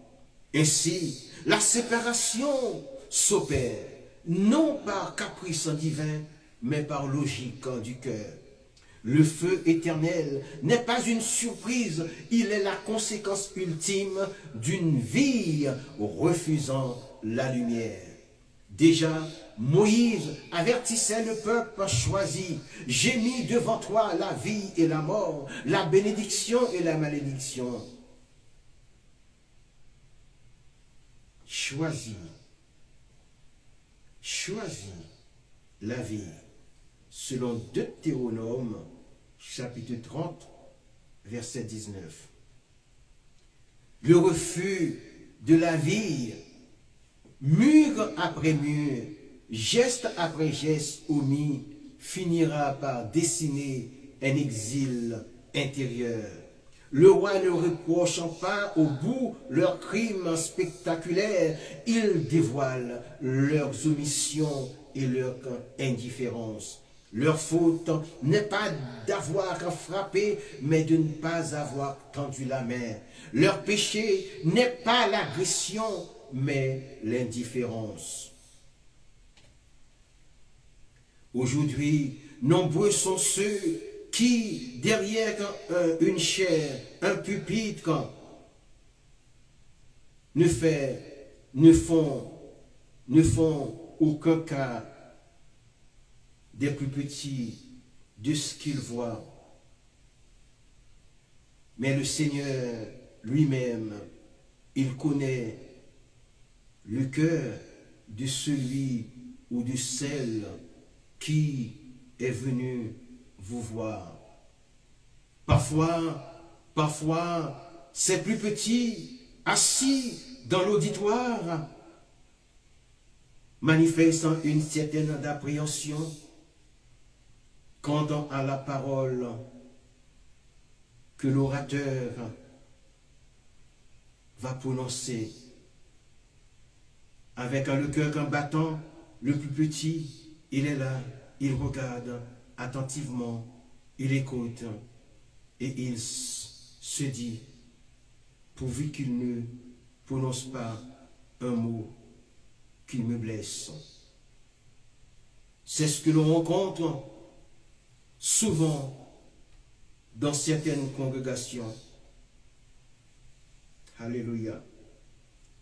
Ainsi, la séparation s'opère, non par caprice divin, mais par logique du cœur. Le feu éternel n'est pas une surprise, il est la conséquence ultime d'une vie refusant la lumière. Déjà, Moïse avertissait le peuple choisi, j'ai mis devant toi la vie et la mort, la bénédiction et la malédiction. Choisis la vie, selon Deutéronome, chapitre 30, verset 19. Le refus de la vie, mur après mur, geste après geste omis, finira par dessiner un exil intérieur. Le roi ne reprochant pas au bout leurs crimes spectaculaires, il dévoile leurs omissions et leur indifférence. Leur faute n'est pas d'avoir frappé, mais de ne pas avoir tendu la main. Leur péché n'est pas l'agression, mais l'indifférence. Aujourd'hui, nombreux sont ceux qui, derrière une chaire, un pupitre, ne font aucun cas des plus petits de ce qu'ils voient. Mais le Seigneur lui-même, il connaît le cœur de celui ou de celle qui est venu vous voir. Parfois, ces plus petits, assis dans l'auditoire, manifestant une certaine appréhension quant à la parole que l'orateur va prononcer. Avec le cœur battant, le plus petit, il est là, il regarde attentivement, il écoute et il se dit, pourvu qu'il ne prononce pas un mot qui me blesse. C'est ce que l'on rencontre souvent dans certaines congrégations. Alléluia.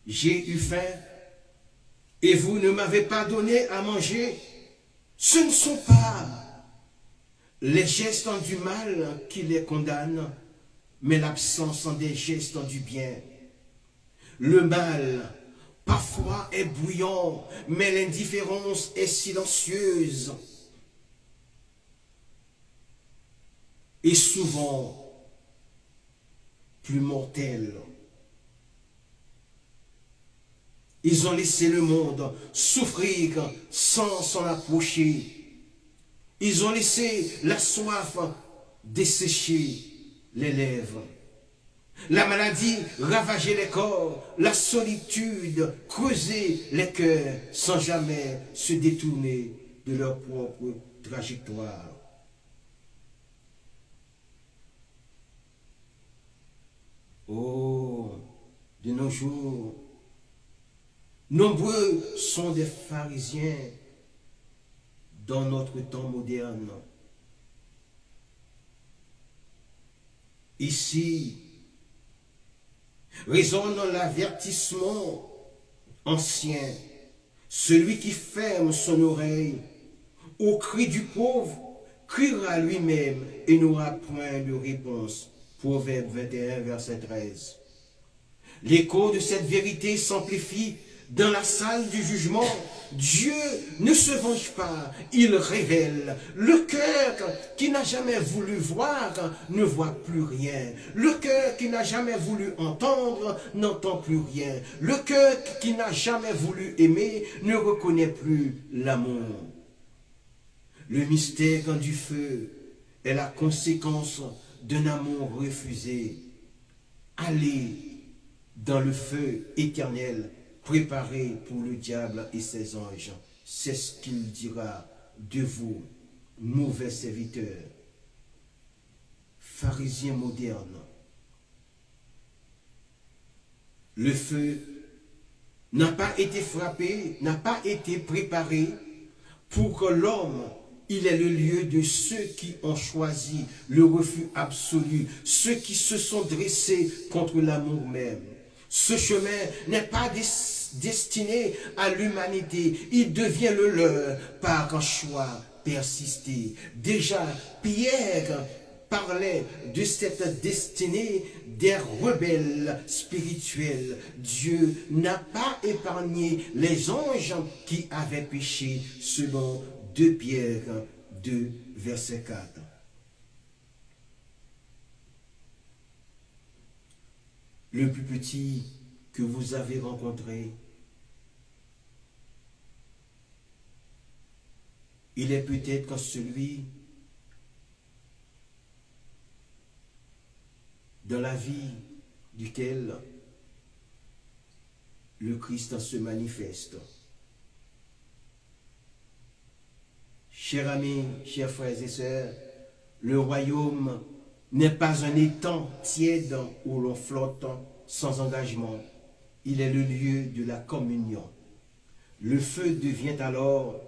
J'ai eu faim et vous ne m'avez pas donné à manger. Ce ne sont pas les gestes du mal qui les condamnent, mais l'absence des gestes du bien. Le mal, parfois, est bruyant, mais l'indifférence est silencieuse. Et souvent plus mortelle. Ils ont laissé le monde souffrir sans s'en approcher. Ils ont laissé la soif dessécher les lèvres. La maladie ravager les corps, la solitude creuser les cœurs sans jamais se détourner de leur propre trajectoire. Oh, de nos jours, nombreux sont des pharisiens dans notre temps moderne. Ici, résonne l'avertissement ancien, celui qui ferme son oreille au cri du pauvre criera lui-même et n'aura point de réponse Proverbe 21, verset 13. L'écho de cette vérité s'amplifie dans la salle du jugement. Dieu ne se venge pas, il révèle. Le cœur qui n'a jamais voulu voir ne voit plus rien. Le cœur qui n'a jamais voulu entendre n'entend plus rien. Le cœur qui n'a jamais voulu aimer ne reconnaît plus l'amour. Le mystère du feu est la conséquence d'un amour refusé. Allez dans le feu éternel préparé pour le diable et ses anges. C'est ce qu'il dira de vous, mauvais serviteurs, pharisiens modernes. Le feu n'a pas été frappé, n'a pas été préparé pour que l'homme, il est le lieu de ceux qui ont choisi le refus absolu, ceux qui se sont dressés contre l'amour même. Ce chemin n'est pas destiné à l'humanité, il devient le leur par un choix persisté. Déjà, Pierre parlait de cette destinée des rebelles spirituels. Dieu n'a pas épargné les anges qui avaient péché, selon 2 Pierre 2, verset 4. Le plus petit que vous avez rencontré, il est peut-être celui dans la vie duquel le Christ se manifeste. Chers amis, chers frères et sœurs, le royaume n'est pas un étang tiède où l'on flotte sans engagement. Il est le lieu de la communion. Le feu devient alors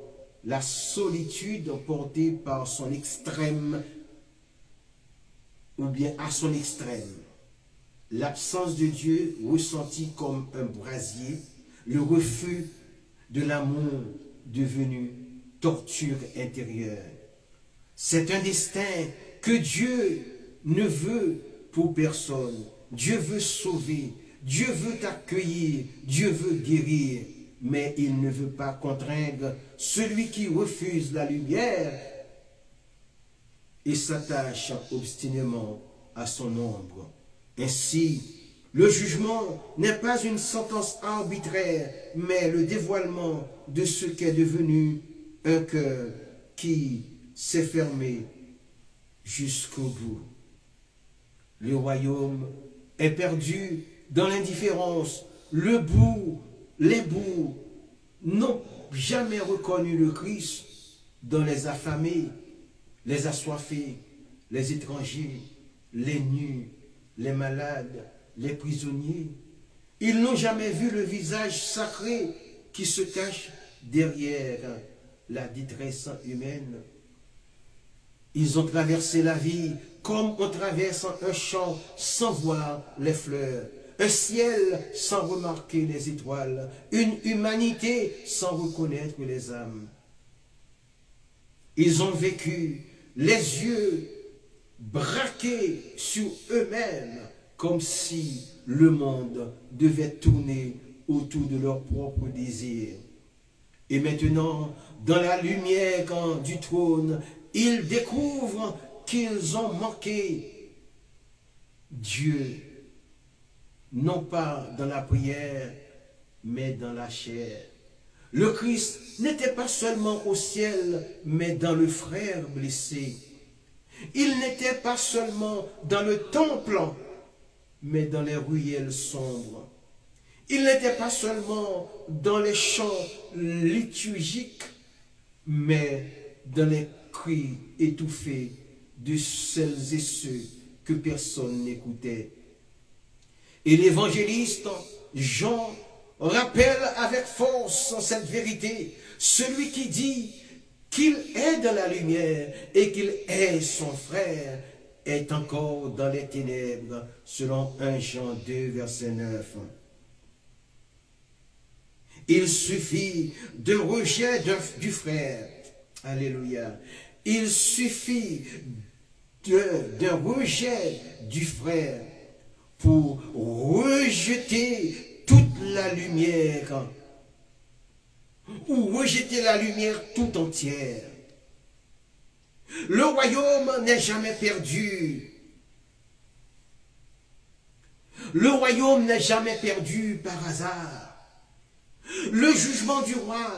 la solitude portée par son extrême, ou bien à son extrême. L'absence de Dieu ressentie comme un brasier, le refus de l'amour devenu torture intérieure. C'est un destin que Dieu ne veut pour personne. Dieu veut sauver, Dieu veut accueillir, Dieu veut guérir, mais il ne veut pas contraindre celui qui refuse la lumière et s'attache obstinément à son ombre. Ainsi, le jugement n'est pas une sentence arbitraire, mais le dévoilement de ce qu'est devenu un cœur qui s'est fermé jusqu'au bout. Le royaume est perdu dans l'indifférence. Les bourgs n'ont jamais reconnu le Christ dans les affamés, les assoiffés, les étrangers, les nus, les malades, les prisonniers. Ils n'ont jamais vu le visage sacré qui se cache derrière la détresse humaine. Ils ont traversé la vie comme on traverse un champ sans voir les fleurs, un ciel sans remarquer les étoiles, une humanité sans reconnaître les âmes. Ils ont vécu les yeux braqués sur eux-mêmes, comme si le monde devait tourner autour de leurs propres désirs. Et maintenant, dans la lumière du trône, ils découvrent qu'ils ont manqué Dieu, non pas dans la prière, mais dans la chair. Le Christ n'était pas seulement au ciel, mais dans le frère blessé. Il n'était pas seulement dans le temple, mais dans les ruelles sombres. Il n'était pas seulement dans les chants liturgiques, mais dans les cris étouffés de celles et ceux que personne n'écoutait. Et l'évangéliste Jean rappelle avec force cette vérité, celui qui dit qu'il est dans la lumière et qu'il est son frère est encore dans les ténèbres, selon 1 Jean 2, verset 9. Il suffit d'un rejet du frère. Alléluia. Il suffit d'un rejet du frère pour rejeter toute la lumière ou rejeter la lumière tout entière. Le royaume n'est jamais perdu. Le royaume n'est jamais perdu par hasard. Le jugement du roi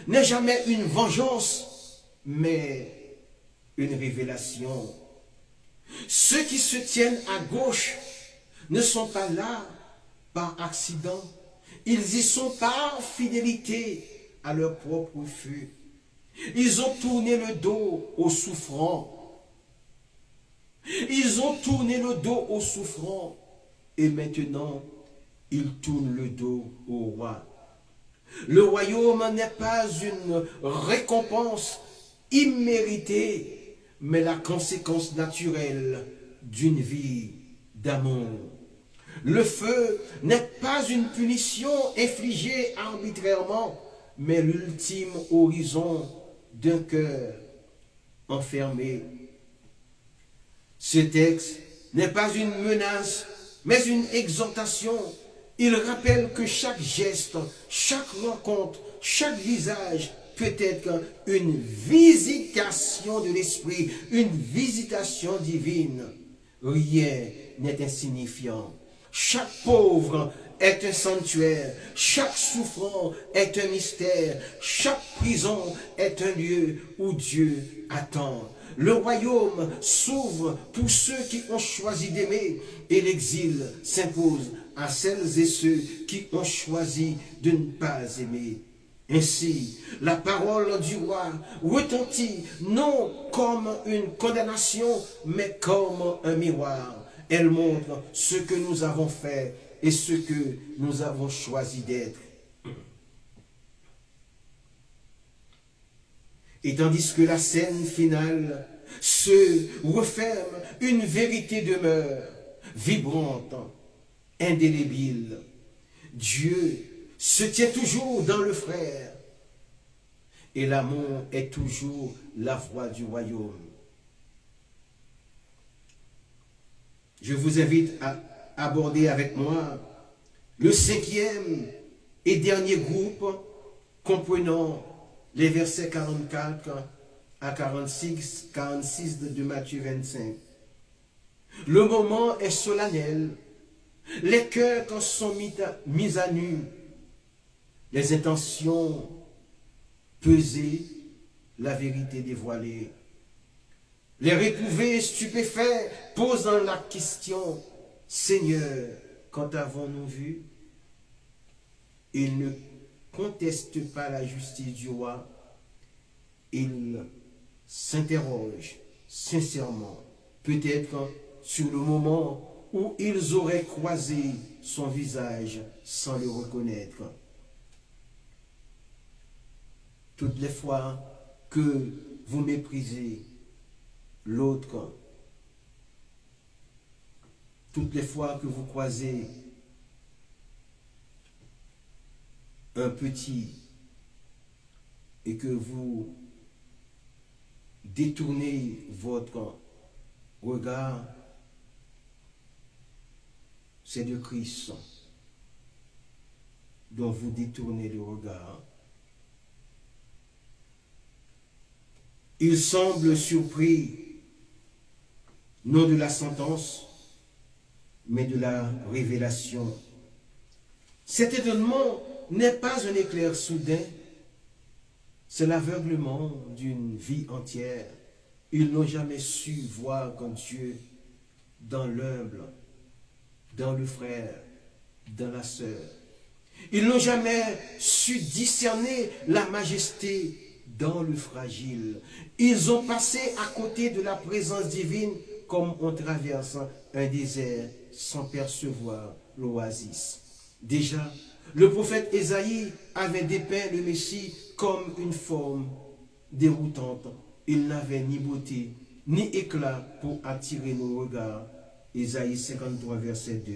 n'est jamais une vengeance, mais une révélation. Ceux qui se tiennent à gauche ne sont pas là par accident. Ils y sont par fidélité à leur propre feu. Ils ont tourné le dos aux souffrants. Ils ont tourné le dos aux souffrants. Et maintenant, ils tournent le dos au roi. Le royaume n'est pas une récompense imméritée, mais la conséquence naturelle d'une vie d'amour. Le feu n'est pas une punition infligée arbitrairement, mais l'ultime horizon d'un cœur enfermé. Ce texte n'est pas une menace, mais une exhortation. Il rappelle que chaque geste, chaque rencontre, chaque visage peut être une visitation de l'esprit, une visitation divine. Rien n'est insignifiant. Chaque pauvre est un sanctuaire, chaque souffrant est un mystère, chaque prison est un lieu où Dieu attend. Le royaume s'ouvre pour ceux qui ont choisi d'aimer et l'exil s'impose à celles et ceux qui ont choisi de ne pas aimer. Ainsi, la parole du roi retentit non comme une condamnation, mais comme un miroir. Elle montre ce que nous avons fait et ce que nous avons choisi d'être. Et tandis que la scène finale se referme, une vérité demeure, vibrante, indélébile. Dieu se tient toujours dans le frère et l'amour est toujours la voie du royaume. Je vous invite à aborder avec moi le 5e et dernier groupe comprenant les versets 44 à 46 de Matthieu 25. Le moment est solennel, les cœurs sont mis à nu, les intentions pesées, la vérité dévoilée. Les réprouvés stupéfaits posant la question, Seigneur, quand avons-nous vu? Ils ne contestent pas la justice du roi, ils s'interrogent sincèrement, peut-être sur le moment où ils auraient croisé son visage sans le reconnaître. Toutes les fois que vous méprisez l'autre, toutes les fois que vous croisez un petit et que vous détournez votre regard, c'est de Christ dont vous détournez le regard. Il semble surpris, non de la sentence, mais de la révélation. Cet étonnement n'est pas un éclair soudain, c'est l'aveuglement d'une vie entière. Ils n'ont jamais su voir comme Dieu dans l'humble, dans le frère, dans la sœur. Ils n'ont jamais su discerner la majesté dans le fragile. Ils ont passé à côté de la présence divine comme on traverse un désert sans percevoir l'oasis. Déjà, le prophète Ésaïe avait dépeint le Messie comme une forme déroutante. Il n'avait ni beauté, ni éclat pour attirer nos regards. Ésaïe 53, verset 2.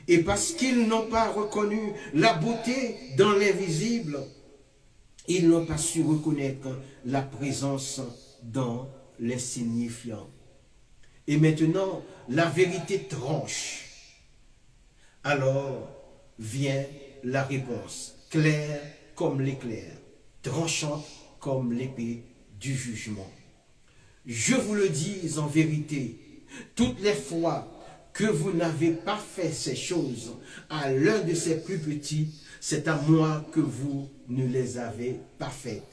Et parce qu'ils n'ont pas reconnu la beauté dans l'invisible, ils n'ont pas su reconnaître la présence dans l'insignifiant. Et maintenant, la vérité tranche. Alors vient la réponse, claire comme l'éclair, tranchante comme l'épée du jugement. Je vous le dis en vérité, toutes les fois que vous n'avez pas fait ces choses à l'un de ces plus petits, c'est à moi que vous ne les avez pas faites.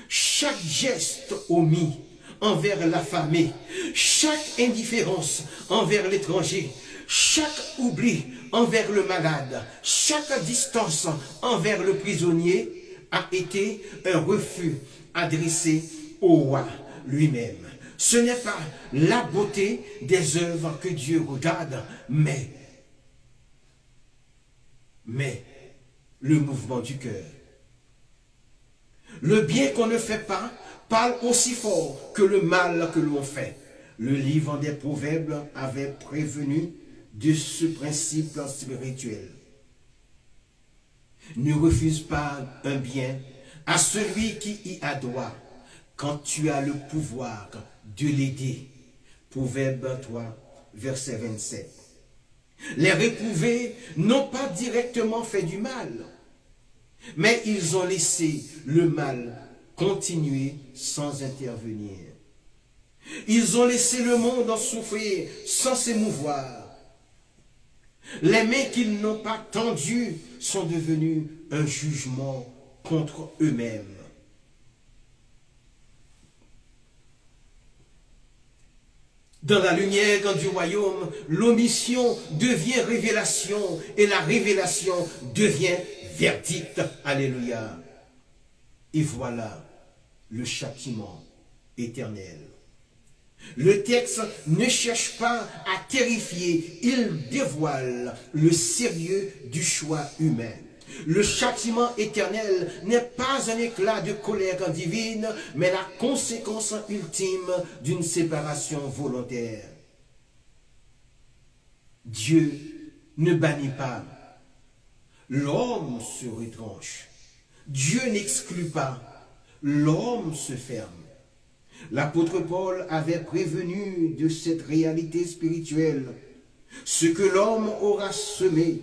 Chaque geste omis envers l'affamé, chaque indifférence envers l'étranger, chaque oubli envers le malade, chaque distance envers le prisonnier a été un refus adressé au roi lui-même. Ce n'est pas la beauté des œuvres que Dieu regarde, mais le mouvement du cœur. Le bien qu'on ne fait pas parle aussi fort que le mal que l'on fait. Le livre des Proverbes avait prévenu de ce principe spirituel. Ne refuse pas un bien à celui qui y a droit quand tu as le pouvoir de l'aider. Proverbe 3, verset 27. Les réprouvés n'ont pas directement fait du mal, mais ils ont laissé le mal continuer sans intervenir. Ils ont laissé le monde en souffrir sans s'émouvoir. Les mains qu'ils n'ont pas tendues sont devenues un jugement contre eux-mêmes. Dans la lumière du royaume, l'omission devient révélation et la révélation devient verdict. Alléluia. Et voilà le châtiment éternel. Le texte ne cherche pas à terrifier, il dévoile le sérieux du choix humain. Le châtiment éternel n'est pas un éclat de colère divine, mais la conséquence ultime d'une séparation volontaire. Dieu ne bannit pas, l'homme se retranche. Dieu n'exclut pas, l'homme se ferme. L'apôtre Paul avait prévenu de cette réalité spirituelle. Ce que l'homme aura semé,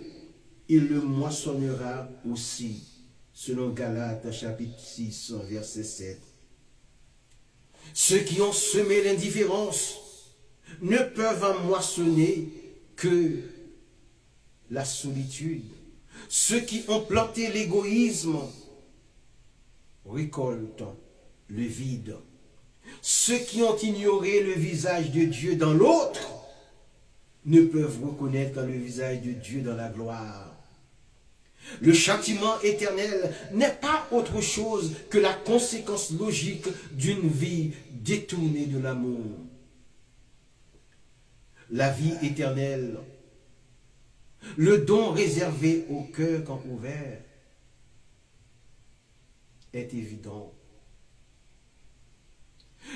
il le moissonnera aussi, selon Galates chapitre 6, verset 7. Ceux qui ont semé l'indifférence ne peuvent en moissonner que la solitude. Ceux qui ont planté l'égoïsme récoltent le vide. Ceux qui ont ignoré le visage de Dieu dans l'autre ne peuvent reconnaître le visage de Dieu dans la gloire. Le châtiment éternel n'est pas autre chose que la conséquence logique d'une vie détournée de l'amour. La vie éternelle, le don réservé au cœur ouvert, est évident.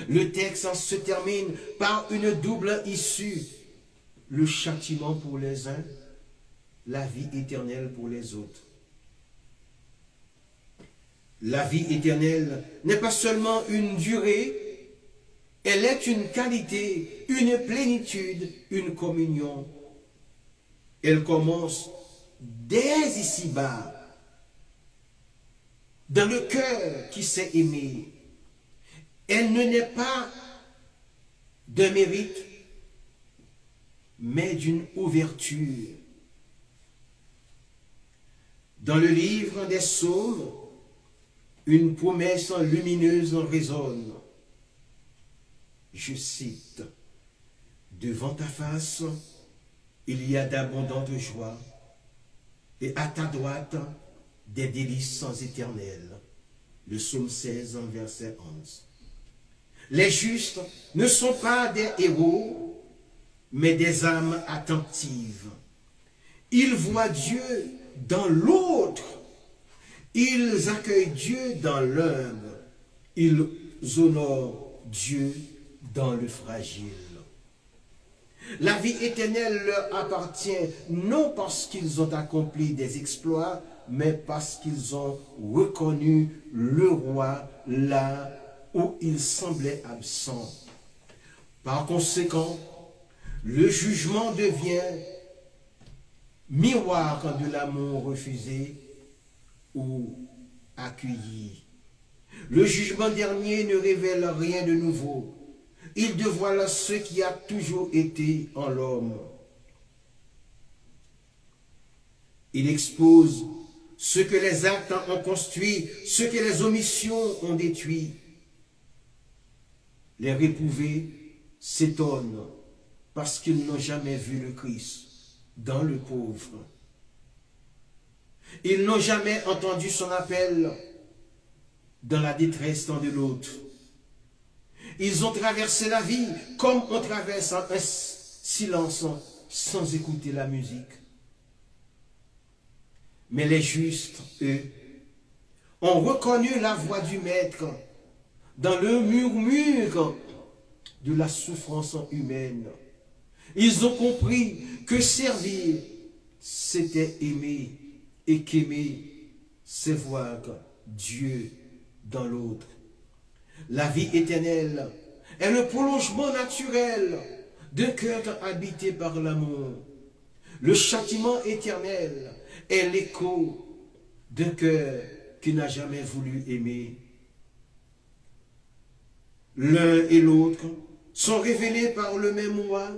Le texte se termine par une double issue. Le châtiment pour les uns, la vie éternelle pour les autres. La vie éternelle n'est pas seulement une durée, elle est une qualité, une plénitude, une communion. Elle commence dès ici-bas, dans le cœur qui s'est aimé. Elle ne naît pas d'un mérite, mais d'une ouverture. Dans le livre des Psaumes, une promesse lumineuse résonne. Je cite, « Devant ta face, il y a d'abondantes joies, et à ta droite, des délices sans éternel. » Le psaume 16, verset 11. Les justes ne sont pas des héros, mais des âmes attentives. Ils voient Dieu dans l'autre. Ils accueillent Dieu dans l'un. Ils honorent Dieu dans le fragile. La vie éternelle leur appartient non parce qu'ils ont accompli des exploits, mais parce qu'ils ont reconnu le roi là où il semblait absent. Par conséquent, le jugement devient miroir de l'amour refusé ou accueilli. Le jugement dernier ne révèle rien de nouveau. Il dévoile ce qui a toujours été en l'homme. Il expose ce que les actes ont construit, ce que les omissions ont détruit. Les réprouvés s'étonnent parce qu'ils n'ont jamais vu le Christ dans le pauvre. Ils n'ont jamais entendu son appel dans la détresse de l'autre. Ils ont traversé la vie comme on traverse un silence sans écouter la musique. Mais les justes, eux, ont reconnu la voix du Maître dans le murmure de la souffrance humaine. Ils ont compris que servir, c'était aimer, et qu'aimer, c'est voir Dieu dans l'autre. La vie éternelle est le prolongement naturel d'un cœur habité par l'amour. Le châtiment éternel est l'écho d'un cœur qui n'a jamais voulu aimer. L'un et l'autre sont révélés par le même roi,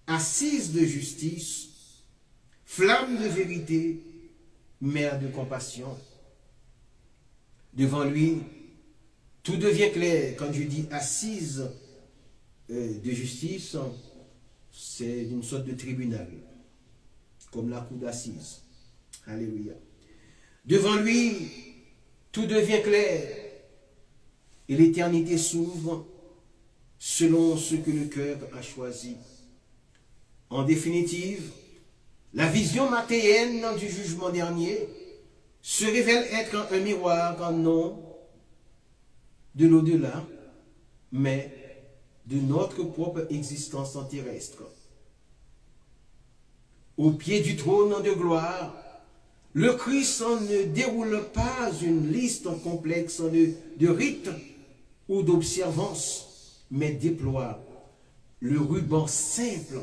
assise de justice, flamme de vérité, mère de compassion. Devant lui, tout devient clair. Quand je dis assise de justice, c'est une sorte de tribunal, comme la cour d'assises. Alléluia. Devant lui, tout devient clair et l'éternité s'ouvre selon ce que le cœur a choisi. En définitive, la vision mathéenne du jugement dernier se révèle être un miroir, non de l'au-delà, mais de notre propre existence terrestre. Au pied du trône de gloire, le Christ ne déroule pas une liste complexe de rites ou d'observances, mais déploie le ruban simple,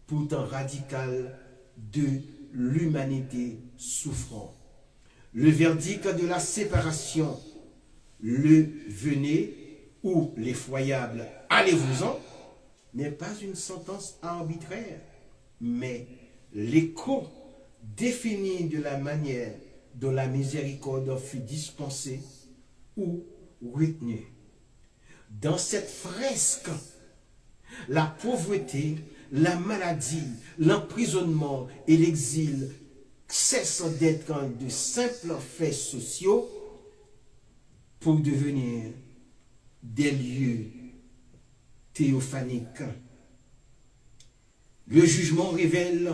pourtant radical, de l'humanité souffrant. Le verdict de la séparation, le venez ou l'effroyable allez-vous-en, n'est pas une sentence arbitraire, mais l'écho défini de la manière dont la miséricorde fut dispensée ou retenue. Dans cette fresque, la pauvreté, la maladie, l'emprisonnement et l'exil cessent d'être de simples faits sociaux pour devenir des lieux théophaniques. Le jugement révèle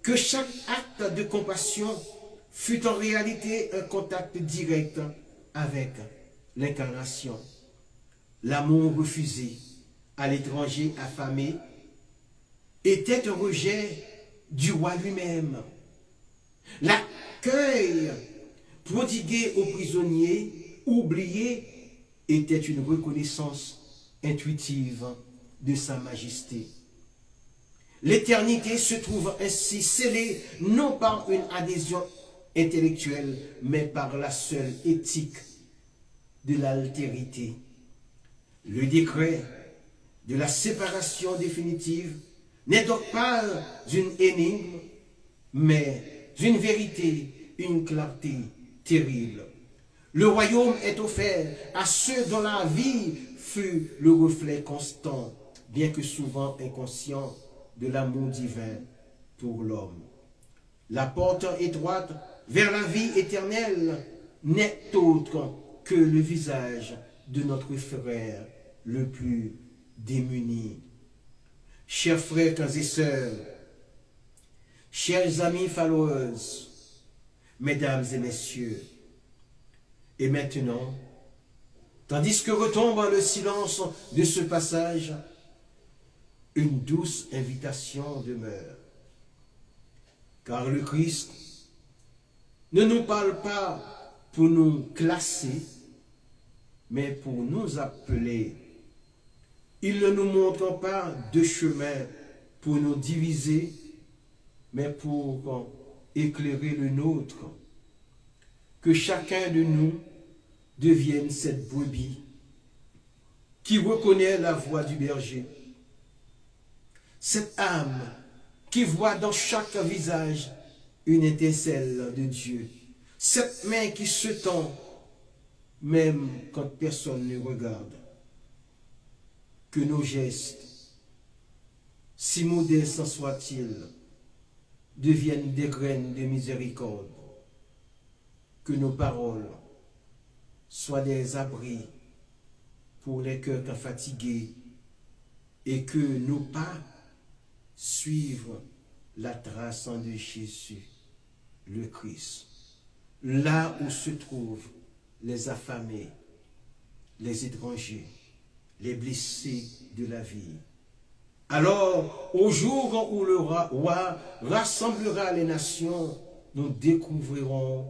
que chaque acte de compassion fut en réalité un contact direct avec l'incarnation. L'amour refusé à l'étranger affamé était un rejet du roi lui-même. L'accueil prodigué aux prisonniers oubliés était une reconnaissance intuitive de sa majesté. L'éternité se trouve ainsi scellée non par une adhésion intellectuelle, mais par la seule éthique de l'altérité. Le décret de la séparation définitive n'est donc pas une énigme, mais une vérité, une clarté terrible. Le royaume est offert à ceux dont la vie fut le reflet constant, bien que souvent inconscient, de l'amour divin pour l'homme. La porte étroite vers la vie éternelle n'est autre que le visage de notre frère le plus démuni. Chers frères et sœurs, chers amis followers, mesdames et messieurs, et maintenant, tandis que retombe le silence de ce passage, une douce invitation demeure. Car le Christ ne nous parle pas pour nous classer, mais pour nous appeler Il ne nous montre pas de chemin pour nous diviser, mais pour éclairer le nôtre. Que chacun de nous devienne cette brebis qui reconnaît la voix du berger, cette âme qui voit dans chaque visage une étincelle de Dieu, cette main qui se tend même quand personne ne regarde. Que nos gestes, si modestes soient-ils, deviennent des graines de miséricorde. Que nos paroles soient des abris pour les cœurs fatigués et que nos pas suivent la trace de Jésus, le Christ, là où se trouvent les affamés, les étrangers, les blessés de la vie. Alors, au jour où le roi rassemblera les nations, nous découvrirons